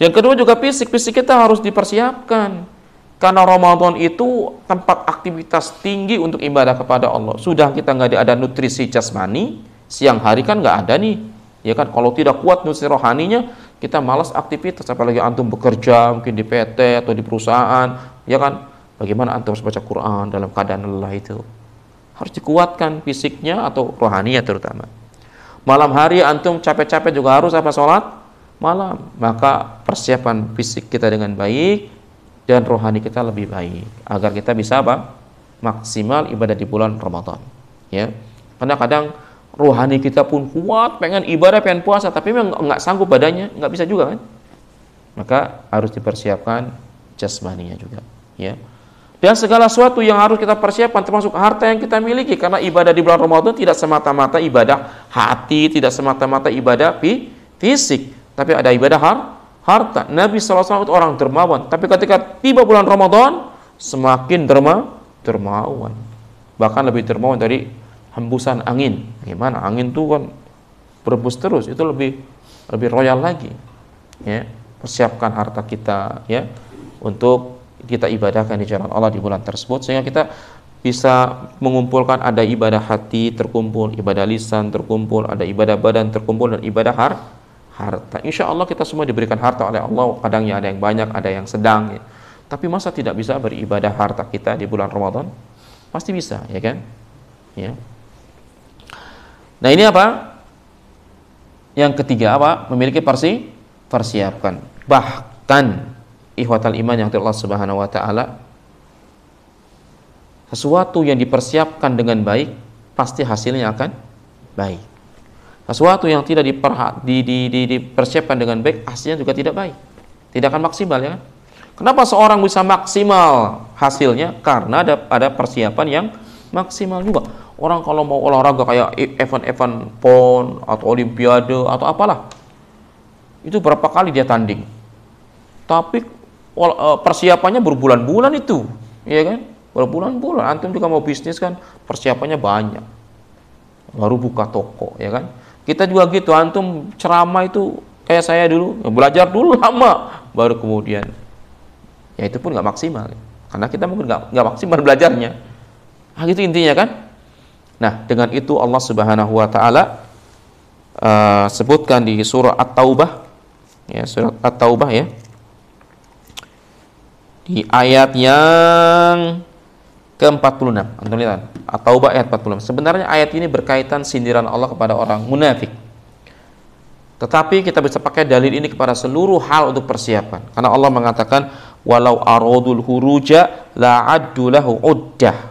Yang kedua juga fisik kita harus dipersiapkan. Karena Ramadan itu tempat aktivitas tinggi untuk ibadah kepada Allah. Sudah kita nggak ada nutrisi jasmani, siang hari kan nggak ada nih. Ya kan, kalau tidak kuat nutrisi rohaninya, kita malas aktivitas. Apalagi antum bekerja mungkin di PT atau di perusahaan, ya kan? Bagaimana antum harus baca Quran dalam keadaan lelah itu? Harus dikuatkan fisiknya atau rohaninya terutama. Malam hari antum capek-capek juga harus apa? Sholat malam. Maka persiapan fisik kita dengan baik dan rohani kita lebih baik agar kita bisa apa? Maksimal ibadah di bulan Ramadan. Ya, karena kadang rohani kita pun kuat, pengen ibadah, pengen puasa, tapi memang nggak sanggup badannya, nggak bisa juga kan? Maka harus dipersiapkan jasmaninya juga. Ya. Dan segala sesuatu yang harus kita persiapkan termasuk harta yang kita miliki, karena ibadah di bulan Ramadan tidak semata-mata ibadah hati, tidak semata-mata ibadah fisik, tapi ada ibadah harta. Nabi SAW itu orang dermawan, tapi ketika tiba bulan Ramadan semakin dermawan, bahkan lebih dermawan dari hembusan angin. Gimana? Angin itu kan berhembus terus, itu lebih royal lagi. Ya, persiapkan harta kita ya untuk kita ibadahkan di jalan Allah di bulan tersebut, sehingga kita bisa mengumpulkan ada ibadah hati terkumpul, ibadah lisan terkumpul, ada ibadah badan terkumpul, dan ibadah harta. Insya Allah kita semua diberikan harta oleh Allah. Kadangnya ada yang banyak, ada yang sedang ya. Tapi masa tidak bisa beribadah harta kita di bulan Ramadan? Pasti bisa, ya kan? Ya. Nah ini apa? Yang ketiga apa? Memiliki persiapkan. Bahkan ikhwatal iman yang Allah Subhanahu wa taala, sesuatu yang dipersiapkan dengan baik pasti hasilnya akan baik. Sesuatu yang tidak dipersiapkan dengan baik hasilnya juga tidak baik. Tidak akan maksimal ya kan? Kenapa seorang bisa maksimal hasilnya? Karena ada persiapan yang maksimal juga. Orang kalau mau olahraga kayak event-event PON atau olimpiade atau apalah, itu berapa kali dia tanding. Tapi persiapannya berbulan-bulan itu, ya kan? Berbulan-bulan. Antum juga mau bisnis kan, persiapannya banyak. Baru buka toko, ya kan? Kita juga gitu. Antum ceramah itu kayak saya dulu, belajar dulu lama, baru kemudian, ya itu pun nggak maksimal, karena kita mungkin nggak maksimal belajarnya. Nah, gitu intinya kan? Nah, dengan itu Allah Subhanahu Wa Taala sebutkan di surah At-Taubah, ya surat At-Taubah ya. Di ayat yang ke-46, antum lihat At-Taubah ayat 46. Sebenarnya ayat ini berkaitan sindiran Allah kepada orang munafik. Tetapi kita bisa pakai dalil ini kepada seluruh hal untuk persiapan. Karena Allah mengatakan walau aradul huruja la'addu lahu uddah.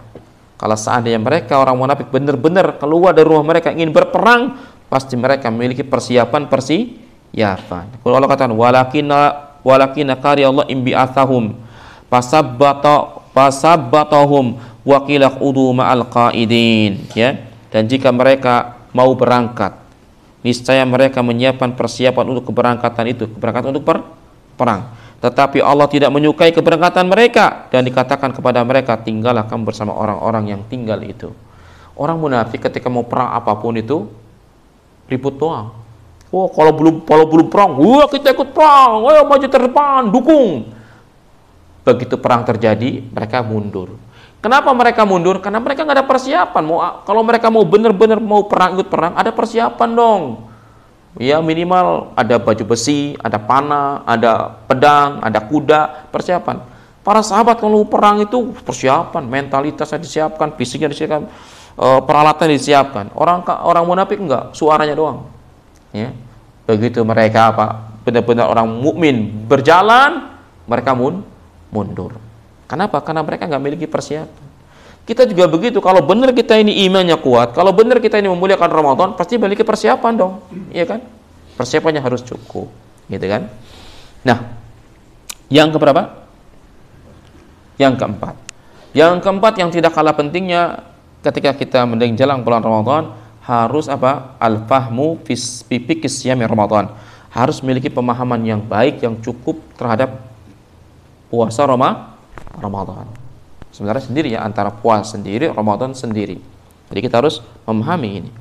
Kalau seandainya mereka orang munafik benar-benar keluar dari rumah mereka ingin berperang, pasti mereka memiliki persiapan. Kalau Allah katakan walakina qari Allah imbi'athahum fasabbatahum wa qila qudu ma'al qaidin, ya. Dan jika mereka mau berangkat, niscaya mereka menyiapkan persiapan untuk keberangkatan untuk perang. Tetapi Allah tidak menyukai keberangkatan mereka dan dikatakan kepada mereka, tinggallah kamu bersama orang-orang yang tinggal itu. Orang munafik ketika mau perang apapun itu ribut doang. Oh, kalau belum perang, wah kita ikut perang, ayo maju terdepan, dukung. Begitu perang terjadi, mereka mundur. Kenapa mereka mundur? Karena mereka nggak ada persiapan. Kalau mereka mau benar-benar mau perang, ikut perang, ada persiapan dong. Ya minimal ada baju besi, ada panah, ada pedang, ada kuda, persiapan. Para sahabat kalau perang itu persiapan, mentalitasnya disiapkan, fisiknya disiapkan, peralatan disiapkan. Orang munafik enggak, suaranya doang. Ya. Begitu mereka apa? Benar-benar orang mukmin berjalan, mereka mundur. Kenapa? Karena mereka nggak memiliki persiapan. Kita juga begitu. Kalau benar kita ini imannya kuat, kalau benar kita ini memuliakan Ramadan, pasti memiliki persiapan dong, iya kan? Persiapannya harus cukup, gitu kan? Nah, yang keberapa? Yang keempat. Yang keempat yang tidak kalah pentingnya ketika kita menjelang bulan Ramadan, harus apa? Al-fahmu fi fiqhis siyami Ramadan. Harus memiliki pemahaman yang baik, yang cukup terhadap puasa Ramadan. Sebenarnya sendiri ya, antara puasa sendiri, Ramadan sendiri. Jadi kita harus memahami ini.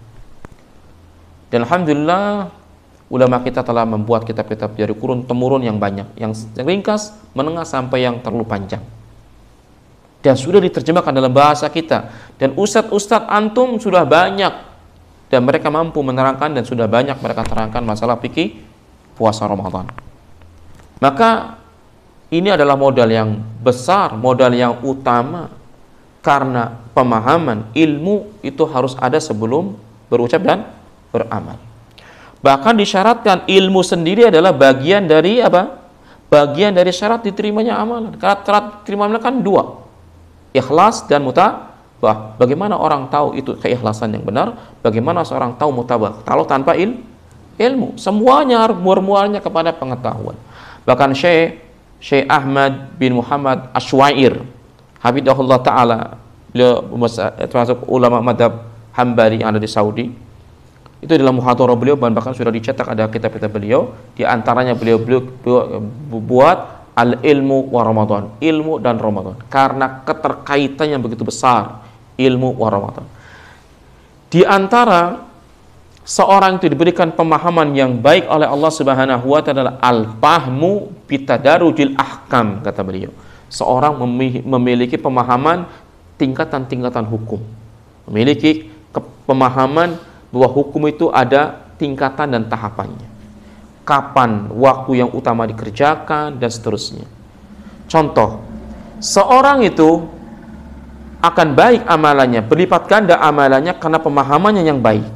Dan alhamdulillah ulama kita telah membuat kitab-kitab dari kurun temurun yang banyak, yang ringkas, menengah sampai yang terlalu panjang. Dan sudah diterjemahkan dalam bahasa kita. Dan ustadz-ustadz antum sudah banyak, dan mereka mampu menerangkan, dan sudah banyak mereka terangkan masalah fikih puasa Ramadan. Maka ini adalah modal yang besar, modal yang utama, karena pemahaman ilmu itu harus ada sebelum berucap dan beramal. Bahkan disyaratkan ilmu sendiri adalah bagian dari apa? Bagian dari syarat diterimanya amalan. Karena syarat diterima amalan kan dua, ikhlas dan mutabah. Bagaimana orang tahu itu keikhlasan yang benar? Bagaimana seorang tahu mutabah? Kalau tanpa ilmu, semuanya bermuaranya kepada pengetahuan. Bahkan Syekh Ahmad bin Muhammad Asy'air, hafizahullah taala, beliau termasuk ulama madhab Hambali yang ada di Saudi. Itu dalam muhadharah beliau, bahkan sudah dicetak ada kitab-kitab beliau. Di antaranya beliau buat al-ilmu wa Ramadan, ilmu dan Ramadan, karena keterkaitannya begitu besar ilmu wa Ramadan. Di antara seorang itu diberikan pemahaman yang baik oleh Allah Subhanahu wa taala, al-fahmu bitadarujil ahkam, kata beliau. Seorang memiliki pemahaman tingkatan-tingkatan hukum. Memiliki pemahaman bahwa hukum itu ada tingkatan dan tahapannya. Kapan waktu yang utama dikerjakan dan seterusnya. Contoh, seorang itu akan baik amalannya, berlipat ganda amalannya karena pemahamannya yang baik.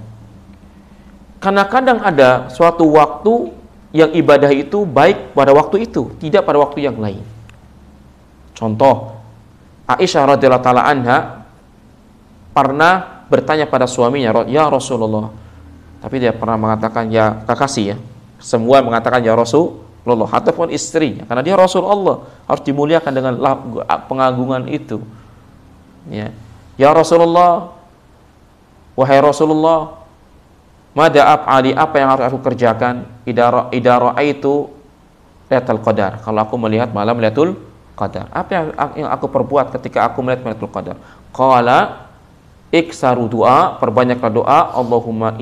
Karena kadang ada suatu waktu yang ibadah itu baik pada waktu itu, tidak pada waktu yang lain. Contoh, Aisyah radhiyallahu taala anha pernah bertanya pada suaminya, "Ya Rasulullah." Tapi dia pernah mengatakan ya kekasih ya. Semua mengatakan ya Rasulullah, ataupun istrinya, karena dia Rasulullah, harus dimuliakan dengan pengagungan itu. Ya Rasulullah, wahai Rasulullah, mada af'ali, apa yang harus aku kerjakan idza ra'aitu lailatul qadar, kalau aku melihat malam lailatul qadar, apa yang aku perbuat ketika aku melihat lailatul qadar? Qala iksaru doa, perbanyaklah doa, Allahumma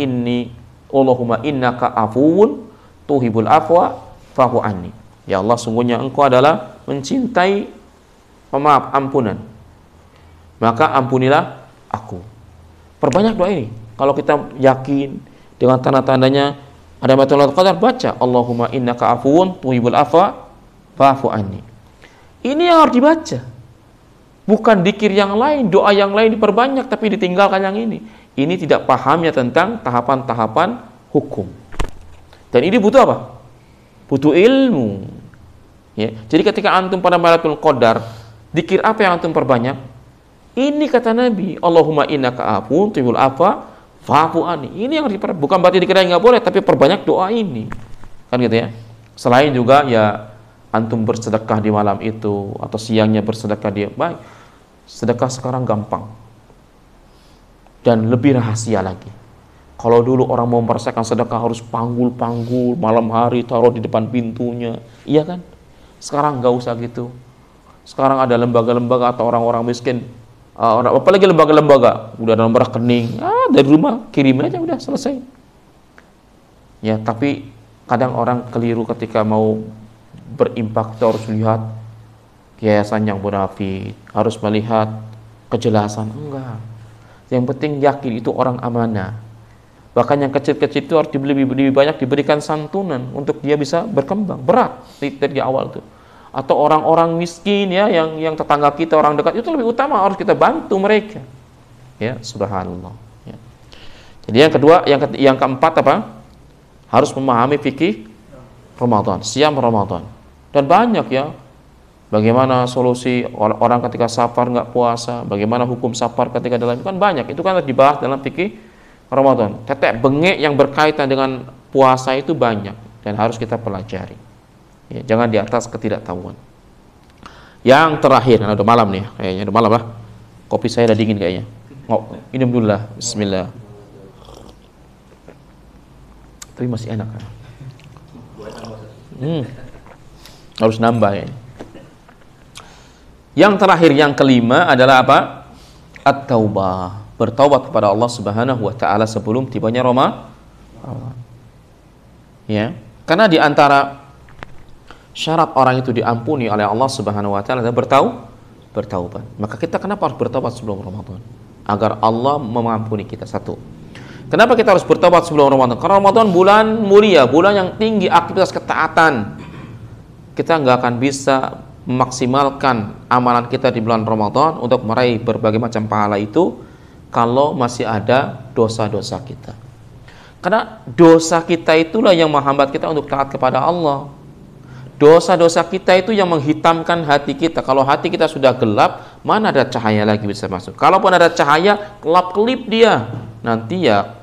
innaka afuwun tuhibul afwa fa'fu anni. Ya Allah, sungguhnya engkau adalah mencintai pemaaf, ampunan, maka ampunilah aku. Perbanyak doa ini. Kalau kita yakin dengan tanda-tandanya ada lailatul qadar, baca Allahumma innaka afuwun tuhibul afwa fa'fu anni. Ini yang harus dibaca. Bukan dzikir yang lain, doa yang lain diperbanyak tapi ditinggalkan yang ini. Ini tidak pahamnya tentang tahapan-tahapan hukum. Dan ini butuh apa? Butuh ilmu. Ya. Jadi ketika antum pada lailatul qadar, dzikir apa yang antum perbanyak? Ini kata Nabi, Allahumma innaka afuwun tuhibul afwa fa'fu anni. Ini yang bukan berarti dikira nggak boleh, tapi perbanyak doa ini, kan gitu ya. Selain juga ya antum bersedekah di malam itu atau siangnya bersedekah dia baik. Sedekah sekarang gampang dan lebih rahasia lagi. Kalau dulu orang mau merasakan sedekah harus panggul-panggul malam hari, taruh di depan pintunya, iya kan? Sekarang nggak usah gitu. Sekarang ada lembaga-lembaga atau orang-orang miskin, apalagi lembaga-lembaga, udah ada nomor rekening, dari rumah kirimin aja udah selesai. Ya, tapi kadang orang keliru ketika mau berimpak, harus lihat yayasan yang bonafit, harus melihat kejelasan, enggak. Yang penting yakin itu orang amanah. Bahkan yang kecil-kecil itu harus lebih banyak diberikan santunan untuk dia bisa berkembang. Berat dari awal itu. Atau orang-orang miskin ya, yang tetangga kita, orang dekat, itu lebih utama, harus kita bantu mereka. Ya, subhanallah. Ya. Jadi yang kedua, yang keempat apa? Harus memahami fikih Ramadan, siam Ramadan. Dan banyak ya, bagaimana solusi orang ketika safar nggak puasa, bagaimana hukum safar ketika dalam, kan banyak. Itu kan dibahas dalam fikih Ramadan. Tetek bengek yang berkaitan dengan puasa itu banyak dan harus kita pelajari. Ya, jangan di atas ketidaktahuan. Yang terakhir, udah malam nih, kayaknya udah malam lah. Kopi saya udah dingin kayaknya. Minum dulu lah. Bismillah. Tapi masih enak kan? Harus nambah ya. Yang terakhir, yang kelima adalah apa? At-taubah. Bertaubat kepada Allah Subhanahu wa taala sebelum tibanya Ramadan. Ya. Karena di antara syarat orang itu diampuni oleh Allah Subhanahu wa taala adalah bertaubat. Maka kita kenapa harus bertaubat sebelum Ramadan? Agar Allah mengampuni kita. Satu. Kenapa kita harus bertaubat sebelum Ramadan? Karena Ramadan bulan mulia, bulan yang tinggi aktivitas ketaatan. Kita nggak akan bisa memaksimalkan amalan kita di bulan Ramadan untuk meraih berbagai macam pahala itu kalau masih ada dosa-dosa kita. Karena dosa kita itulah yang menghambat kita untuk taat kepada Allah. Dosa-dosa kita itu yang menghitamkan hati kita. Kalau hati kita sudah gelap, mana ada cahaya lagi bisa masuk. Kalaupun ada cahaya, kelap-kelip dia. Nanti ya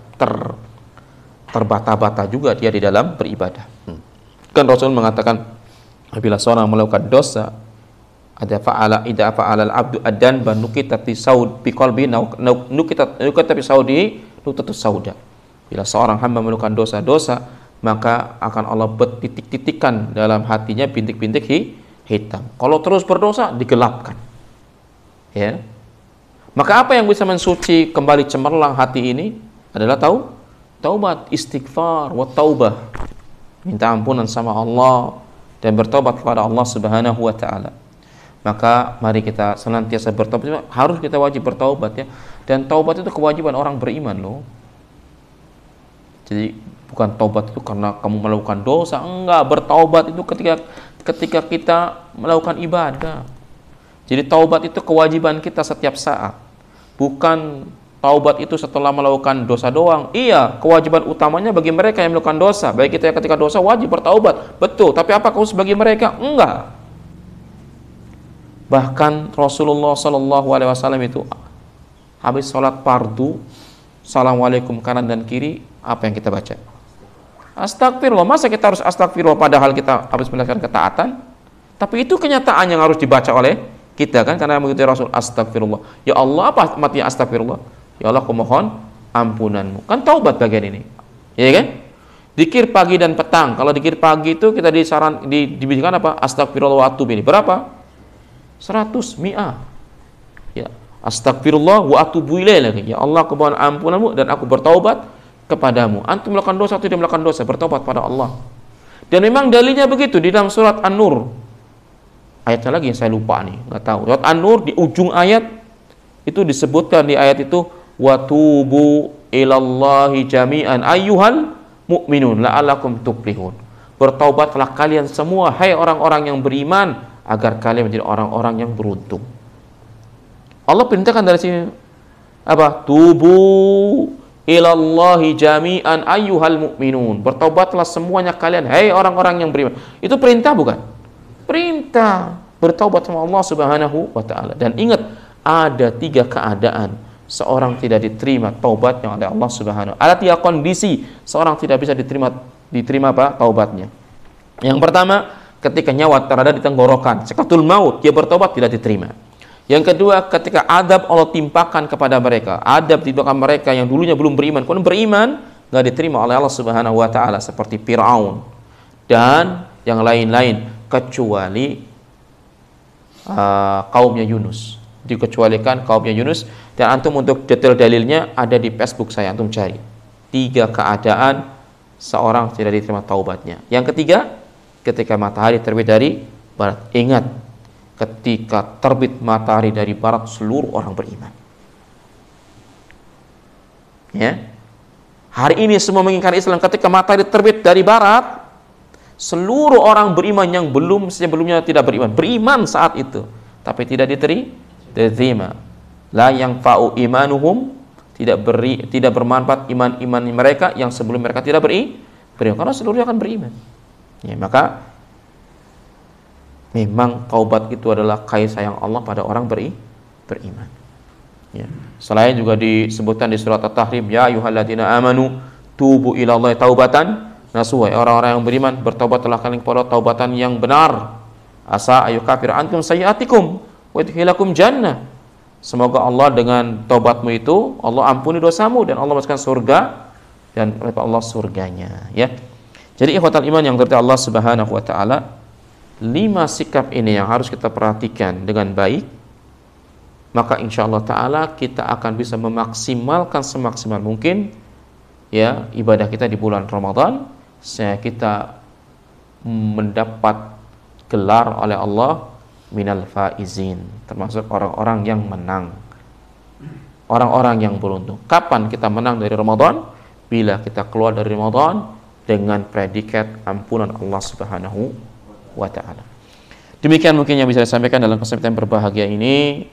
terbata-bata juga dia di dalam beribadah. Kan Rasul mengatakan, apabila seorang melakukan dosa, ada idza fa'ala al-'abdu ad-danba nukitat fi saud bi qalbi nukitat fi saudi nutatus sauda. Bila seorang hamba melakukan dosa-dosa, maka akan Allah titik-titikkan dalam hatinya bintik-bintik hitam. Kalau terus berdosa, digelapkan. Ya. Maka apa yang bisa mensuci kembali cemerlang hati ini adalah taubat, istighfar, wa taubah. Minta ampunan sama Allah dan bertobat kepada Allah Subhanahu wa taala. Maka mari kita senantiasa bertaubat. Harus kita wajib bertaubat ya. Dan taubat itu kewajiban orang beriman loh. Jadi bukan taubat itu karena kamu melakukan dosa, enggak. Bertaubat itu ketika kita melakukan ibadah. Jadi taubat itu kewajiban kita setiap saat. Bukan taubat itu setelah melakukan dosa doang. Iya, kewajiban utamanya bagi mereka yang melakukan dosa. Baik kita ketika dosa wajib bertaubat. Betul, tapi apa kamu sebagai mereka? Enggak. Bahkan Rasulullah SAW itu habis sholat fardu, assalamualaikum kanan dan kiri, apa yang kita baca? Astagfirullah. Masa kita harus astagfirullah padahal kita habis melakukan ketaatan? Tapi itu kenyataan yang harus dibaca oleh kita kan, karena mengikuti Rasul. Astagfirullah. Ya Allah, apa matinya astagfirullah? Ya Allah, aku mohon ampunanmu. Kan taubat bagian ini. Ya kan? Dikir pagi dan petang. Kalau dikir pagi itu kita dibimbingkan apa? Astagfirullah wa atubu ini. Berapa? 100 mi'ah. Ya, astagfirullah wa atubu ilaih lagi. Ya Allah, aku mohon ampunanmu dan aku bertaubat kepadamu. Antum melakukan dosa atau tidak melakukan dosa, bertaubat pada Allah. Dan memang dalilnya begitu di dalam surat An-Nur. Ayatnya lagi yang saya lupa nih, nggak tahu. Surat An-Nur di ujung ayat itu disebutkan di ayat itu wa tubu ilallahi jami'an ayyuhal mu'minun la'allakum tuflihun. Bertaubatlah kalian semua hai orang-orang yang beriman agar kalian menjadi orang-orang yang beruntung. Allah perintahkan dari sini apa? Tubu ilallahi jami'an ayyuhal mu'minun. Bertaubatlah semuanya kalian hai orang-orang yang beriman. Itu perintah bukan? Perintah. Bertaubat sama Allah Subhanahu wa taala. Dan ingat, ada 3 keadaan seorang tidak diterima taubatnya oleh Allah Subhanahu. Ada 3 kondisi seorang tidak bisa diterima apa? Taubatnya. Yang pertama, ketika nyawa terada di tenggorokan, sekatul maut, dia bertobat tidak diterima. Yang kedua, ketika adab Allah timpakan kepada mereka, adab timpakan mereka yang dulunya belum beriman, kemudian beriman, nggak diterima oleh Allah Subhanahu wa taala seperti Firaun dan yang lain-lain, kecuali kaumnya Yunus. Dikecualikan kaumnya Yunus. Dan antum untuk detail dalilnya ada di Facebook saya, antum cari. 3 keadaan seorang tidak diterima taubatnya. Yang ketiga, ketika matahari terbit dari barat. Ingat, ketika terbit matahari dari barat, seluruh orang beriman. Ya, Hari ini semua mengingkari Islam. Ketika matahari terbit dari barat, seluruh orang beriman yang sebelumnya tidak beriman saat itu, tapi tidak diterima. La yang fa'u imanuhum, tidak bermanfaat iman mereka yang sebelum mereka tidak beriman, karena seluruhnya akan beriman. Ya, maka memang taubat itu adalah kasih sayang Allah pada orang beriman. Ya. Selain juga disebutkan di surat At-Tahrim, ya ayyuhalladzina amanu tubu ilallahi taubatan nasuha. Orang-orang yang beriman, bertaubatlah kalian kepada taubatan yang benar. Asa ayyukafir ankum sayyi'atikum wa yudkhilakum jannah. Semoga Allah dengan taubatmu itu Allah ampuni dosamu dan Allah masukkan surga, dan oleh Allah surganya, ya. Jadi ikhwatal iman yang dirahmati Allah Subhanahu wa taala, 5 sikap ini yang harus kita perhatikan dengan baik. Maka insya Allah ta'ala kita akan bisa memaksimalkan semaksimal mungkin, ya, ibadah kita di bulan Ramadan, sehingga kita mendapat gelar oleh Allah minal faizin, termasuk orang-orang yang menang, orang-orang yang beruntung. Kapan kita menang dari Ramadan? Bila kita keluar dari Ramadan dengan predikat ampunan Allah Subhanahu wa ta'ala. Demikian mungkin yang bisa saya sampaikan dalam kesempatan berbahagia ini.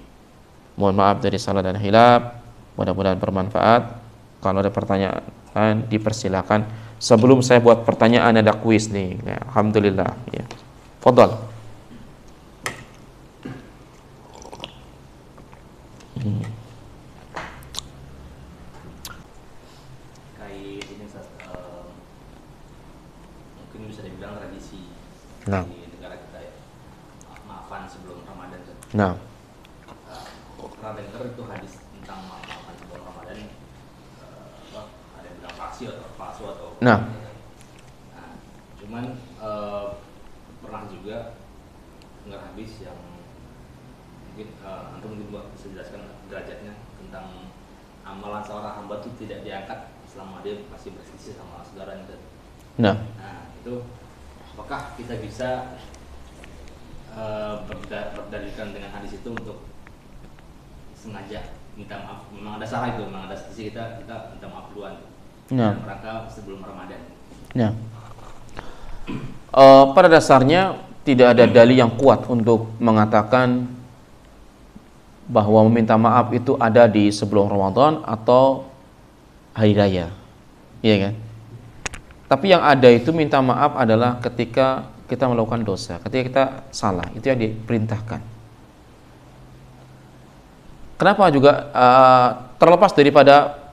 Mohon maaf dari salah dan hilaf, mudah-mudahan bermanfaat. Kalau ada pertanyaan dipersilakan. Sebelum saya buat pertanyaan ada kuis nih. Ya, alhamdulillah, ya. Fadhal. Kait ini mungkin bisa dibilang tradisi Nah. di negara kita, ya. Maafan sebelum Ramadan. Nah. Pernah dengar itu hadis tentang maafan sebelum Ramadan, ada yang bilang palsu atau Nah. Cuman pernah juga dengar hadis yang mungkin antum bisa jelaskan derajatnya tentang amalan seorang hamba itu tidak diangkat selama dia masih berselisih sama saudaranya. Nah, itu apakah kita bisa berdalilkan dengan hadis itu untuk sengaja minta maaf? Memang ada salah itu, memang ada sisi kita minta maaf duluan. Nah. Dalam rangka sebelum Ramadan. nah. Pada dasarnya tidak ada dalil yang kuat untuk mengatakan bahwa meminta maaf itu ada di sebelum Ramadan atau hari raya, iya kan? Tapi yang ada itu minta maaf adalah ketika kita melakukan dosa, ketika kita salah, itu yang diperintahkan. Kenapa juga terlepas daripada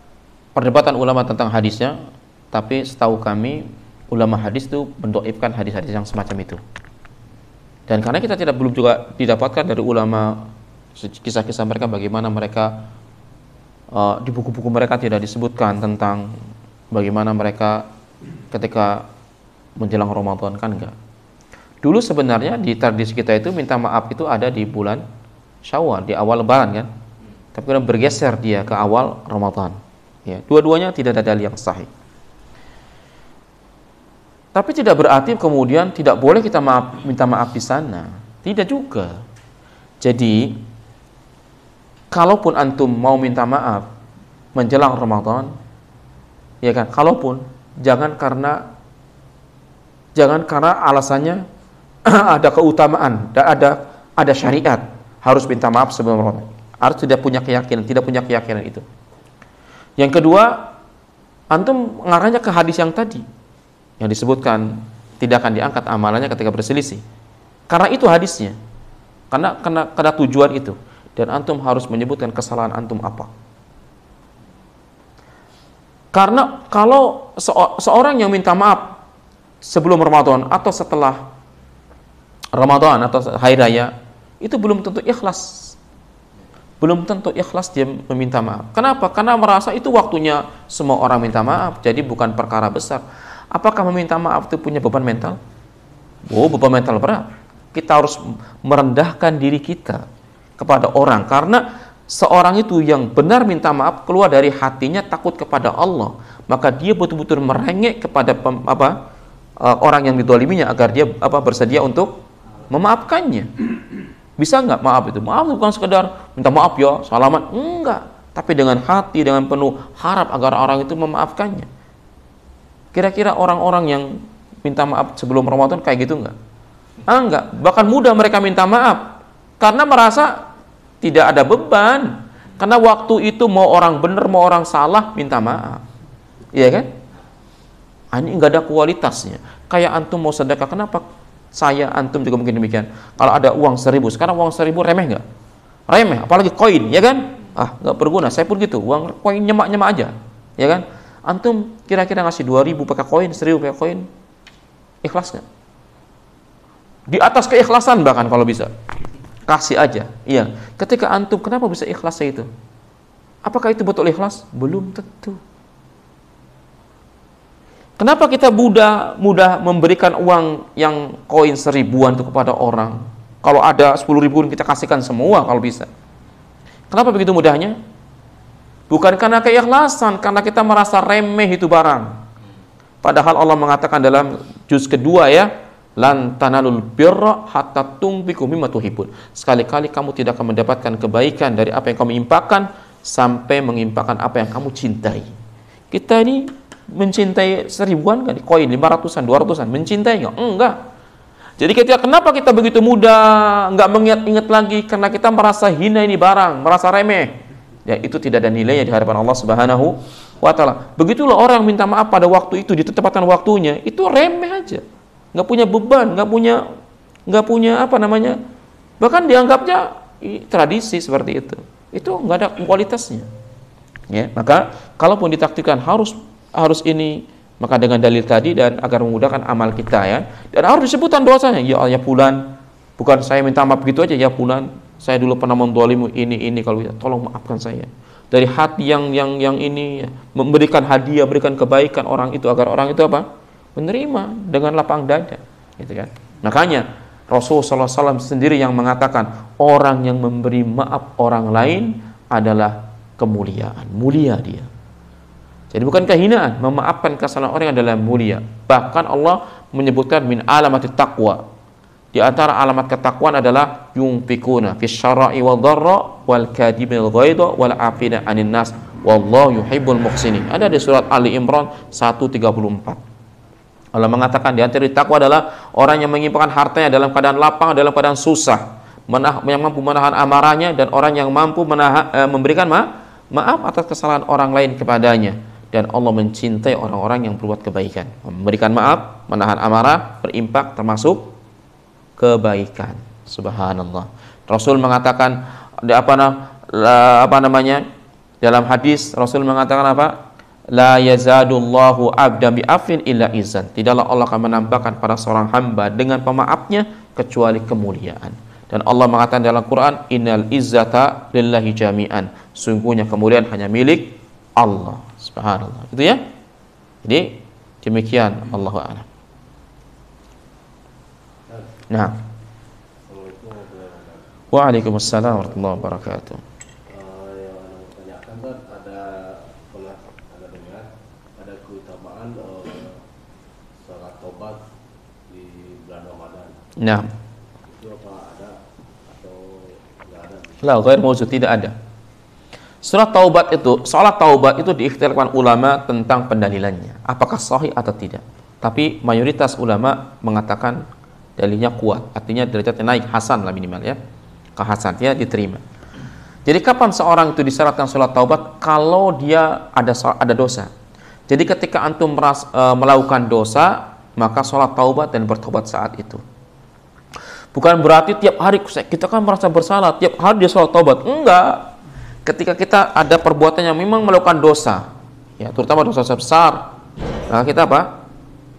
perdebatan ulama tentang hadisnya, tapi setahu kami ulama hadis itu mendoifkan hadis-hadis yang semacam itu. Dan karena kita belum juga didapatkan dari ulama kisah-kisah mereka, bagaimana mereka di buku-buku mereka tidak disebutkan tentang bagaimana mereka ketika menjelang Ramadan, kan enggak. Dulu sebenarnya di tradisi kita itu minta maaf itu ada di bulan Syawal, di awal Lebaran kan. Tapi kemudian bergeser dia ke awal Ramadan. Ya, dua-duanya tidak ada dalil yang sahih. Tapi tidak berarti kemudian tidak boleh kita minta maaf di sana. Tidak juga. Jadi, kalaupun antum mau minta maaf menjelang Ramadan, ya kan, kalaupun jangan karena alasannya ada keutamaan, ada syariat harus minta maaf sebelum Ramadan. Harus tidak punya keyakinan itu. Yang kedua, antum mengarahnya ke hadis yang tadi yang disebutkan tidak akan diangkat amalannya ketika berselisih. Karena itu hadisnya. Karena tujuan itu. Dan antum harus menyebutkan kesalahan antum apa. Karena kalau seorang yang minta maaf sebelum Ramadan atau setelah Ramadan atau hari raya, itu belum tentu ikhlas. Belum tentu ikhlas dia meminta maaf. Kenapa? Karena merasa itu waktunya semua orang minta maaf, jadi bukan perkara besar. Apakah meminta maaf itu punya beban mental? Oh, beban mental berat. Kita harus merendahkan diri kita kepada orang, karena seorang itu yang benar minta maaf keluar dari hatinya takut kepada Allah, maka dia betul-betul merengek kepada orang yang didoliminya agar dia bersedia untuk memaafkannya. Bisa nggak maaf itu? Maaf bukan sekedar minta maaf ya, salaman, enggak. Tapi dengan hati, dengan penuh harap agar orang itu memaafkannya. Kira-kira orang-orang yang minta maaf sebelum Ramadan kayak gitu enggak? Enggak. Bahkan mudah mereka minta maaf karena merasa tidak ada beban. Karena waktu itu mau orang benar mau orang salah minta maaf. Iya kan? Ini enggak ada kualitasnya. Kayak antum mau sedekah, kenapa saya antum juga mungkin demikian? Kalau ada uang 1.000, sekarang uang 1.000 remeh enggak? Remeh, apalagi koin, ya kan? Enggak berguna. Saya pun gitu, uang koin nyemak-nyemak aja, ya kan? Antum kira-kira ngasih 2.000 pakai koin, 1.000 pakai koin, ikhlas nggak? Di atas keikhlasan bahkan kalau bisa, kasih aja. Iya. Ketika antum, kenapa bisa ikhlas itu? Apakah itu betul ikhlas? Belum tentu. Kenapa kita mudah memberikan uang yang koin 1.000-an itu kepada orang? Kalau ada 10.000 kita kasihkan semua kalau bisa. Kenapa begitu mudahnya? Bukan karena keikhlasan, karena kita merasa remeh itu barang. Padahal Allah mengatakan dalam juz kedua ya, lan tanalul birra hatta tunfiqu mimma tuhibbun. Sekali-kali kamu tidak akan mendapatkan kebaikan dari apa yang kamu infakkan sampai menginfakkan apa yang kamu cintai. Kita ini mencintai 1.000-an kan, koin 500-an, 200-an, mencintai nggak? Enggak. Jadi kenapa kita begitu mudah nggak mengingat-ingat lagi? Karena kita merasa hina ini barang, merasa remeh. Ya, itu tidak ada nilainya di hadapan Allah Subhanahu wa Ta'ala. Begitulah orang minta maaf pada waktu itu, ditetapkan waktunya, itu remeh aja, nggak punya beban, nggak punya apa namanya, bahkan dianggapnya tradisi seperti itu nggak ada kualitasnya. Ya, maka kalaupun ditakdirkan harus ini, maka dengan dalil tadi dan agar memudahkan amal kita ya, dan harus disebutkan dosanya. Ya Allah, ya fulan, bukan saya minta maaf begitu aja, ya fulan, saya dulu pernah mendolimu ini kalau ya, tolong maafkan saya. Dari hati yang ini ya, memberikan hadiah, berikan kebaikan orang itu agar orang itu apa? Menerima dengan lapang dada, gitu kan. Makanya Rasulullah SAW sendiri yang mengatakan orang yang memberi maaf orang lain adalah kemuliaan, mulia dia. Jadi bukan kehinaan, memaafkan kesalahan orang adalah mulia. Bahkan Allah menyebutkan min alamatit taqwa. Di antara alamat ketakwaan adalah yunfikuna fis syara'i wal dharra wal kadhimil ghaidha wal 'afina 'anil nas wallahu yuhibbul muhsinin. Ada di surat Ali Imran 134. Allah mengatakan di antara takwa adalah orang yang menginfakkan hartanya dalam keadaan lapang, dalam keadaan susah, yang mampu menahan amarahnya, dan orang yang mampu memberikan maaf atas kesalahan orang lain kepadanya. Dan Allah mencintai orang-orang yang berbuat kebaikan, memberikan maaf, menahan amarah, berinfak termasuk kebaikan. Subhanallah. Rasul mengatakan apa namanya? Dalam hadis Rasul mengatakan apa? La yazadullahu abdan bi afin illa izan. Tidaklah Allah akan menambahkan pada seorang hamba dengan pemaafnya kecuali kemuliaan. Dan Allah mengatakan dalam Quran, innal izzata lillahi jami'an. Sungguhnya kemuliaan hanya milik Allah. Subhanallah. Itu ya. Jadi demikian, Allahu a'lam. Nah. Waalaikumsalam warahmatullahi wabarakatuh. Yang anda tanyakan kan pernah dengar ada keutamaan salat taubat di bulan Ramadan. Nah. Itu apa ada atau enggak ada? La ghair mawjud, tidak ada. Salat taubat itu diikhtilafkan ulama tentang pendalilannya, apakah sahih atau tidak. Tapi mayoritas ulama mengatakan dalilnya kuat, artinya derajatnya naik, hasan lah minimal ya, kehasannya diterima. Jadi kapan seorang itu disyaratkan salat taubat? Kalau dia ada dosa. Jadi ketika antum melakukan dosa, maka salat taubat dan bertobat saat itu. Bukan berarti tiap hari kita kan merasa bersalah, tiap hari dia salat taubat. Enggak. Ketika kita ada perbuatan yang memang melakukan dosa, ya terutama dosa besar, maka kita apa?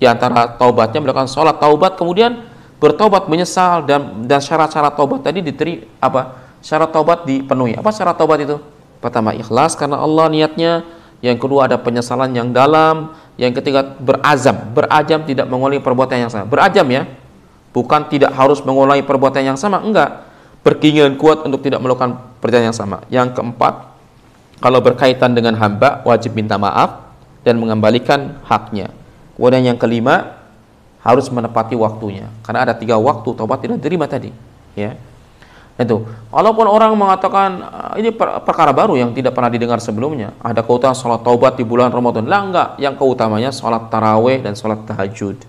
Di antara taubatnya melakukan sholat taubat, kemudian bertobat menyesal, dan syarat-syarat taubat tadi syarat taubat dipenuhi. Apa syarat taubat itu? Pertama, ikhlas karena Allah niatnya. Yang kedua, ada penyesalan yang dalam. Yang ketiga, berazam tidak mengulangi perbuatan yang sama. Berazam ya, bukan tidak harus mengulangi perbuatan yang sama, enggak. Berkeinginan kuat untuk tidak melakukan perbuatan yang sama. Yang keempat, kalau berkaitan dengan hamba, wajib minta maaf dan mengembalikan haknya. Kemudian yang kelima, harus menepati waktunya, karena ada 3 waktu taubat tidak diterima tadi, ya. Itu. Walaupun orang mengatakan ini perkara baru yang tidak pernah didengar sebelumnya. Ada keutamaan sholat taubat di bulan Ramadan. Lah enggak, yang keutamanya sholat tarawih dan sholat tahajud.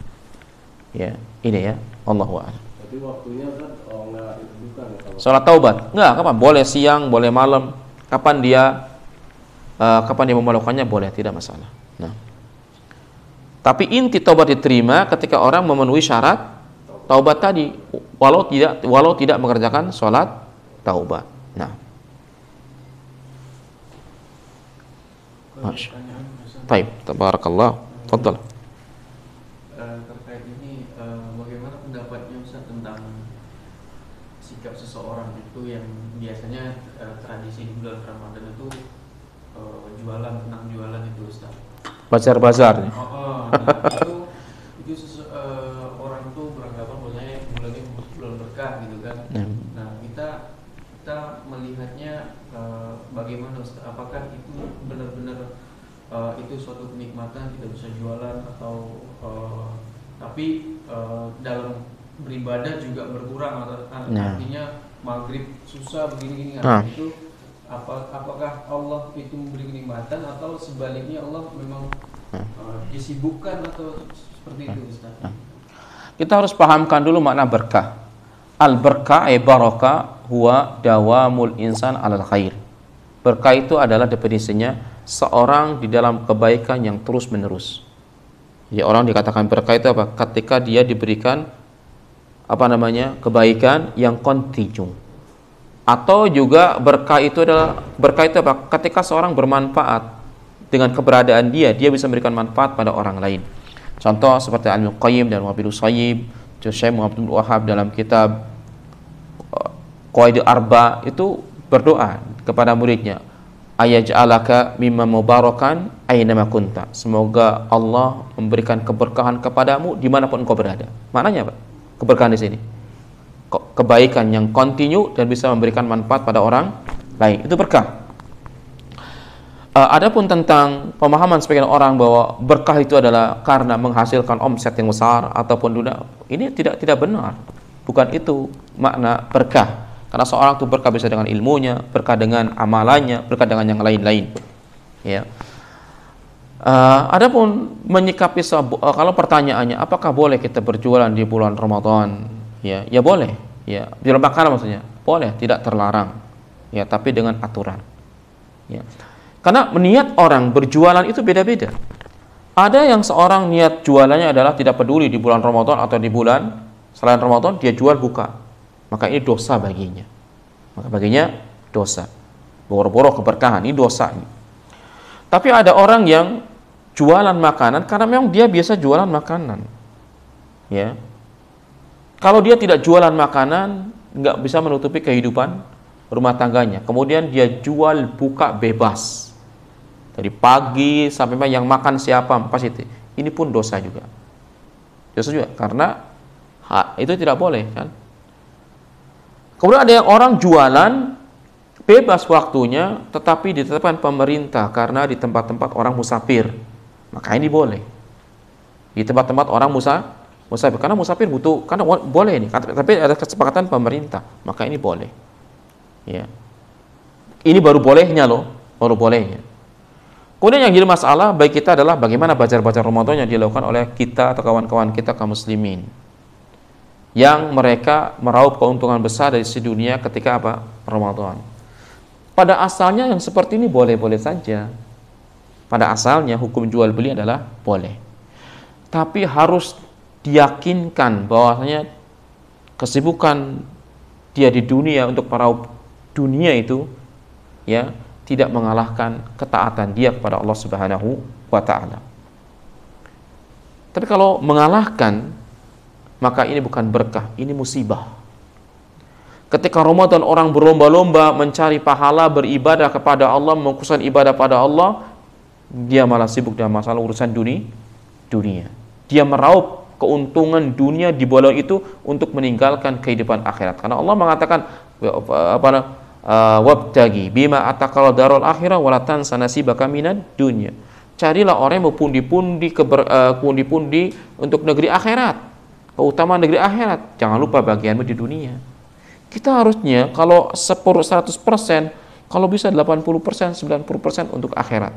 Ya, ini ya. Allahu a'lam. Jadi waktunya kan enggak ditentukan ya kalau Sholat taubat, enggak, kapan? Boleh siang, boleh malam. Kapan dia mau melakukannya boleh, tidak masalah. Nah. Tapi inti taubat diterima ketika orang memenuhi syarat taubat tadi, walau tidak mengerjakan sholat taubat. Nah, Masya. Taib, tabarakallah. Fadal. Terkait ini, bagaimana pendapatnya Ustaz tentang sikap seseorang itu yang biasanya tradisi di bulan Ramadan itu jualan, tentang jualan itu Ustaz. Bazar-bazar. Itu orang tuh beranggapan bahwasanya bulan ini bulan berkah gitu kan. Nah, kita melihatnya bagaimana Ustaz? Apakah itu benar-benar itu suatu kenikmatan, kita bisa jualan atau tapi dalam beribadah juga berkurang atau artinya maghrib susah begini-gini itu apakah Allah itu memberi kenikmatan atau sebaliknya Allah memang disibukkan atau seperti itu Ustaz? Kita harus pahamkan dulu makna berkah. Al-berkah baraka huwa dawamul insan alal khair. Berkah itu adalah definisinya seorang di dalam kebaikan yang terus menerus. Jadi orang dikatakan berkah itu apa? Ketika dia diberikan kebaikan yang kontinu. Atau juga berkah itu apa? Ketika seorang bermanfaat dengan keberadaan dia bisa memberikan manfaat pada orang lain. Contoh seperti Al-Muqayyim dan Wabilus Sayyib, Syekh Muhammad bin Wahab dalam kitab Qawaidul Arba itu berdoa kepada muridnya, ayaj'alaka mimma mubarakan aynama kunta. Semoga Allah memberikan keberkahan kepadamu dimanapun engkau berada. Maknanya apa? Keberkahan di sini kebaikan yang kontinu dan bisa memberikan manfaat pada orang lain, itu berkah. Adapun tentang pemahaman sebagian orang bahwa berkah itu adalah karena menghasilkan omset yang besar ataupun dunia, ini tidak benar. Bukan itu makna berkah. Karena seorang itu berkah bisa dengan ilmunya, berkah dengan amalannya, berkah dengan yang lain-lain. Ya. Adapun menyikapi kalau pertanyaannya apakah boleh kita berjualan di bulan Ramadan? Ya boleh. Ya, jual makanan maksudnya. Boleh, tidak terlarang. Ya, tapi dengan aturan. Ya. Karena niat orang berjualan itu beda-beda. Ada yang seorang niat jualannya adalah tidak peduli di bulan Ramadan atau di bulan selain Ramadan dia jual buka. Maka ini dosa baginya. Maka baginya dosa. Boro-boro keberkahan, ini dosa. Tapi ada orang yang jualan makanan karena memang dia biasa jualan makanan. Ya. Kalau dia tidak jualan makanan, nggak bisa menutupi kehidupan rumah tangganya. Kemudian dia jual buka bebas. Dari pagi sampai yang makan siapa, pasti ini pun dosa juga. Dosa juga, karena itu tidak boleh kan. Kemudian ada yang orang jualan bebas waktunya, tetapi ditetapkan pemerintah karena di tempat-tempat orang musafir. Maka ini boleh. Di tempat-tempat orang musafir, karena musafir butuh, karena boleh ini, tapi ada kesepakatan pemerintah, maka ini boleh. Ya, ini baru bolehnya loh, baru bolehnya. Kemudian yang jadi masalah bagi kita adalah bagaimana bazar-bazar Ramadan yang dilakukan oleh kita atau kawan-kawan kita kaum muslimin, yang mereka meraup keuntungan besar dari sisi dunia ketika Ramadan. Pada asalnya yang seperti ini boleh-boleh saja. Pada asalnya hukum jual beli adalah boleh, tapi harus diyakinkan bahwasanya kesibukan dia di dunia untuk meraup dunia itu ya tidak mengalahkan ketaatan dia kepada Allah Subhanahu wa taala. Tapi kalau mengalahkan, maka ini bukan berkah, ini musibah. Ketika Ramadan orang berlomba-lomba mencari pahala beribadah kepada Allah, mengukuskan ibadah pada Allah, dia malah sibuk dengan masalah urusan dunia. Dia meraup keuntungan dunia di bawah itu untuk meninggalkan kehidupan akhirat. Karena Allah mengatakan wabtagi bima atakal darul akhirah wala tansa nasibaka minad dunya. Carilah orang yang pundi-pundi untuk negeri akhirat, keutamaan negeri akhirat. Jangan lupa bagianmu di dunia. Kita harusnya kalau 100%, kalau bisa 80%, 90% untuk akhirat.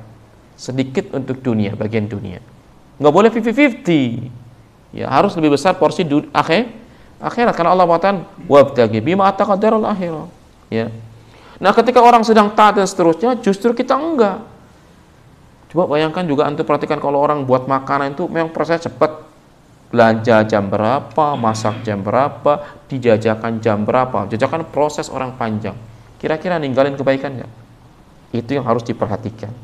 Sedikit untuk dunia, bagian dunia. Nggak boleh 50-50. Ya, harus lebih besar porsi akhirat. Karena Allah mengatakan, wabtaghi bima ataka daral akhirah. Ya. Nah, ketika orang sedang taat dan seterusnya, justru kita enggak. Coba bayangkan juga, antum perhatikan kalau orang buat makanan itu memang prosesnya cepat. Belanja jam berapa, masak jam berapa, dijajakan jam berapa. Jajakan proses orang panjang. Kira-kira ninggalin kebaikan nggak? Itu yang harus diperhatikan.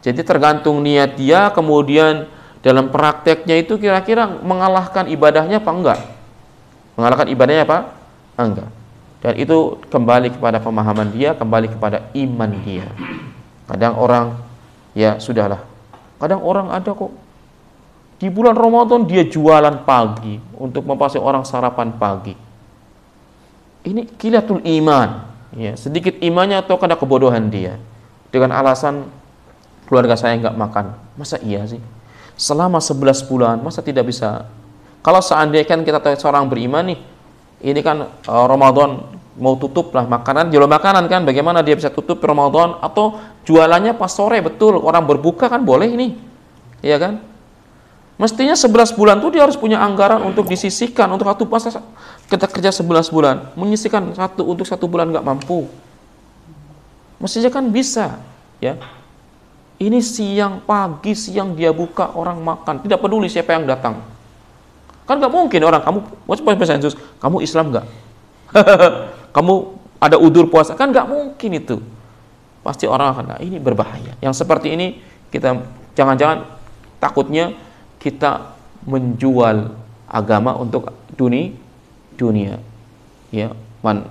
Jadi tergantung niat dia, kemudian dalam prakteknya itu kira-kira mengalahkan ibadahnya apa enggak? Mengalahkan ibadahnya apa? Enggak. Dan itu kembali kepada pemahaman dia, kembali kepada iman dia. Kadang orang, ya sudahlah. Kadang orang ada kok, di bulan Ramadan dia jualan pagi untuk mempasai orang sarapan pagi. Ini kilatul iman. Ya, sedikit imannya atau karena kebodohan dia. Dengan alasan keluarga saya nggak makan. Masa iya sih? Selama 11 bulan, masa tidak bisa? Kalau seandainya kan kita tahu seorang beriman nih, ini kan Ramadan mau tutup lah makanan, jual makanan kan, bagaimana dia bisa tutup Ramadan? Atau jualannya pas sore, betul, orang berbuka kan boleh ini, iya kan? Mestinya 11 bulan tuh dia harus punya anggaran untuk disisihkan untuk satu puasa. Kita kerja 11 bulan, menyisihkan untuk satu bulan nggak mampu. Mestinya kan bisa, ya. Ini siang, pagi, siang dia buka, orang makan, tidak peduli siapa yang datang. Kan nggak mungkin orang, kamu Islam nggak? Kamu ada udur puasa, kan nggak mungkin itu. Pasti orang akan, nah, ini berbahaya. Yang seperti ini kita jangan-jangan takutnya kita menjual agama untuk dunia. Ya, man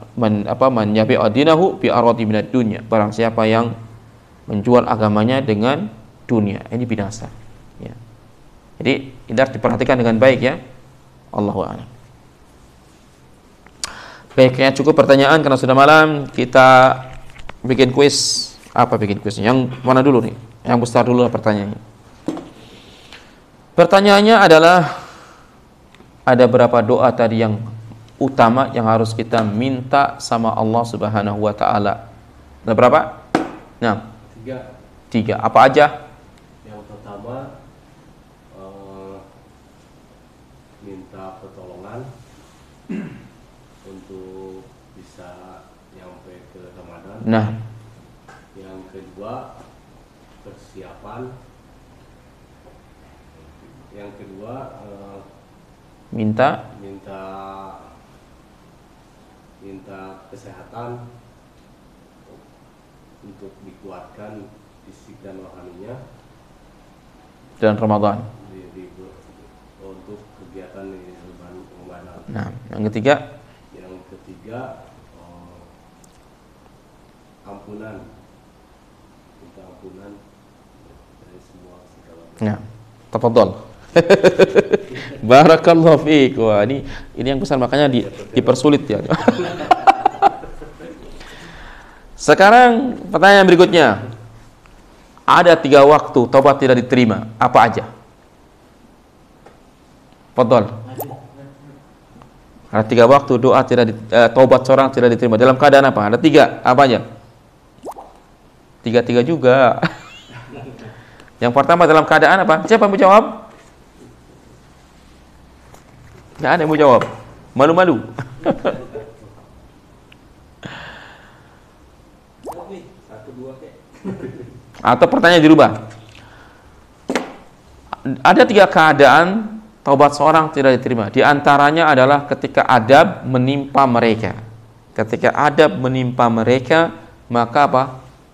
yabi adinahu bi aradi minad dunya. Barang siapa yang menjual agamanya dengan dunia, ini binasa. Ya. Jadi ini harus diperhatikan dengan baik ya. Allahu a'lam. Baiknya cukup pertanyaan karena sudah malam. Kita bikin kuis. Apa bikin kuisnya? Yang mana dulu nih? Yang besar dulu lah pertanyaannya. Pertanyaannya adalah, ada berapa doa tadi yang utama yang harus kita minta sama Allah Subhanahu wa taala? Ada berapa? Nah, tiga. Apa aja? Yang pertama, minta pertolongan untuk bisa nyampe ke Ramadan. Nah, yang kedua, persiapan. Yang kedua, minta kesehatan untuk dikuatkan fisik dan rohaninya dan Ramadan. Untuk kegiatan di Ramadan. Nah, yang ketiga? Yang ketiga, ampunan. Minta ampunan dari semua segala. Nah, tafadhol. Barakallahu fiik. Wah, ini yang besar makanya dipersulit ya. Sekarang pertanyaan berikutnya. Ada 3 waktu taubat tidak diterima. Apa aja? Fadhol. Ada 3 waktu doa taubat seorang tidak diterima. Dalam keadaan apa? Ada 3. Apa aja? 3 juga. Yang pertama dalam keadaan apa? Siapa yang mau jawab? Nggak ada yang mau jawab. Malu-malu. Atau pertanyaan dirubah. Ada 3 keadaan taubat seorang tidak diterima. Di antaranya adalah ketika adab menimpa mereka. Ketika adab menimpa mereka, maka apa?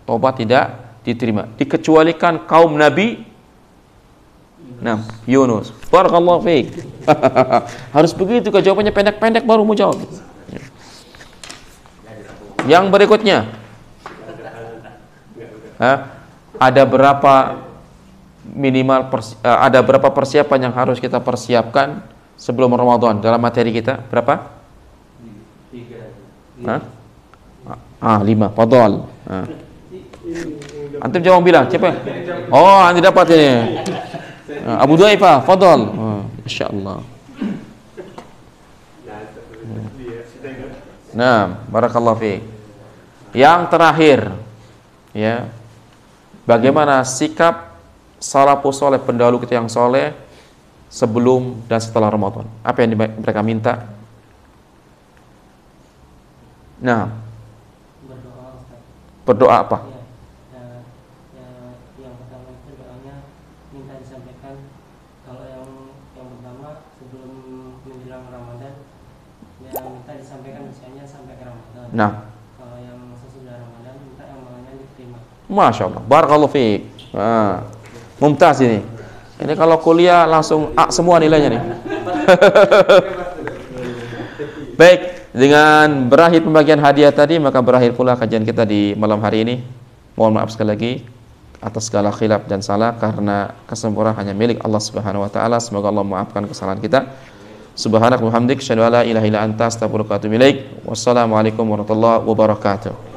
Taubat tidak diterima. Dikecualikan kaum Nabi Yunus. Barakallahu fiik. Harus begitu, jawabannya pendek-pendek baru mau jawab. Yang berikutnya, ada berapa ada berapa persiapan yang harus kita persiapkan sebelum Ramadan dalam materi kita? Berapa? 5. Fadhol. Antum jangan bilang, siapa? Oh, antum dapat ini. Abu Duaifah, fadhol. Nah, barakallahu fiik. Yang terakhir, ya, bagaimana sikap salafus saleh, pendahulu kita yang soleh sebelum dan setelah Ramadan? Apa yang mereka minta? Nah, Berdoa, Ustaz. berdoa apa? Yang pertama itu doanya minta disampaikan. Kalau yang pertama sebelum menjelang Ramadan, ya minta disampaikan usianya sampai ke Ramadan. Nah, Kalau yang sesudah Ramadan minta yang amalannya diterima. Masya Allah, barakallahu fiik. Nah, mumtaz ini. Ini kalau kuliah langsung A semua nilainya nih. Baik, dengan berakhir pembagian hadiah tadi, maka berakhir pula kajian kita di malam hari ini. Mohon maaf sekali lagi atas segala khilaf dan salah, karena kesempurnaan hanya milik Allah Subhanahu wa taala. Semoga Allah memaafkan kesalahan kita. Subhanaka wa bihamdik, asyhadu an la ilaha illa anta, astaghfiruka wa atubu ilaik. Wassalamualaikum warahmatullahi wabarakatuh.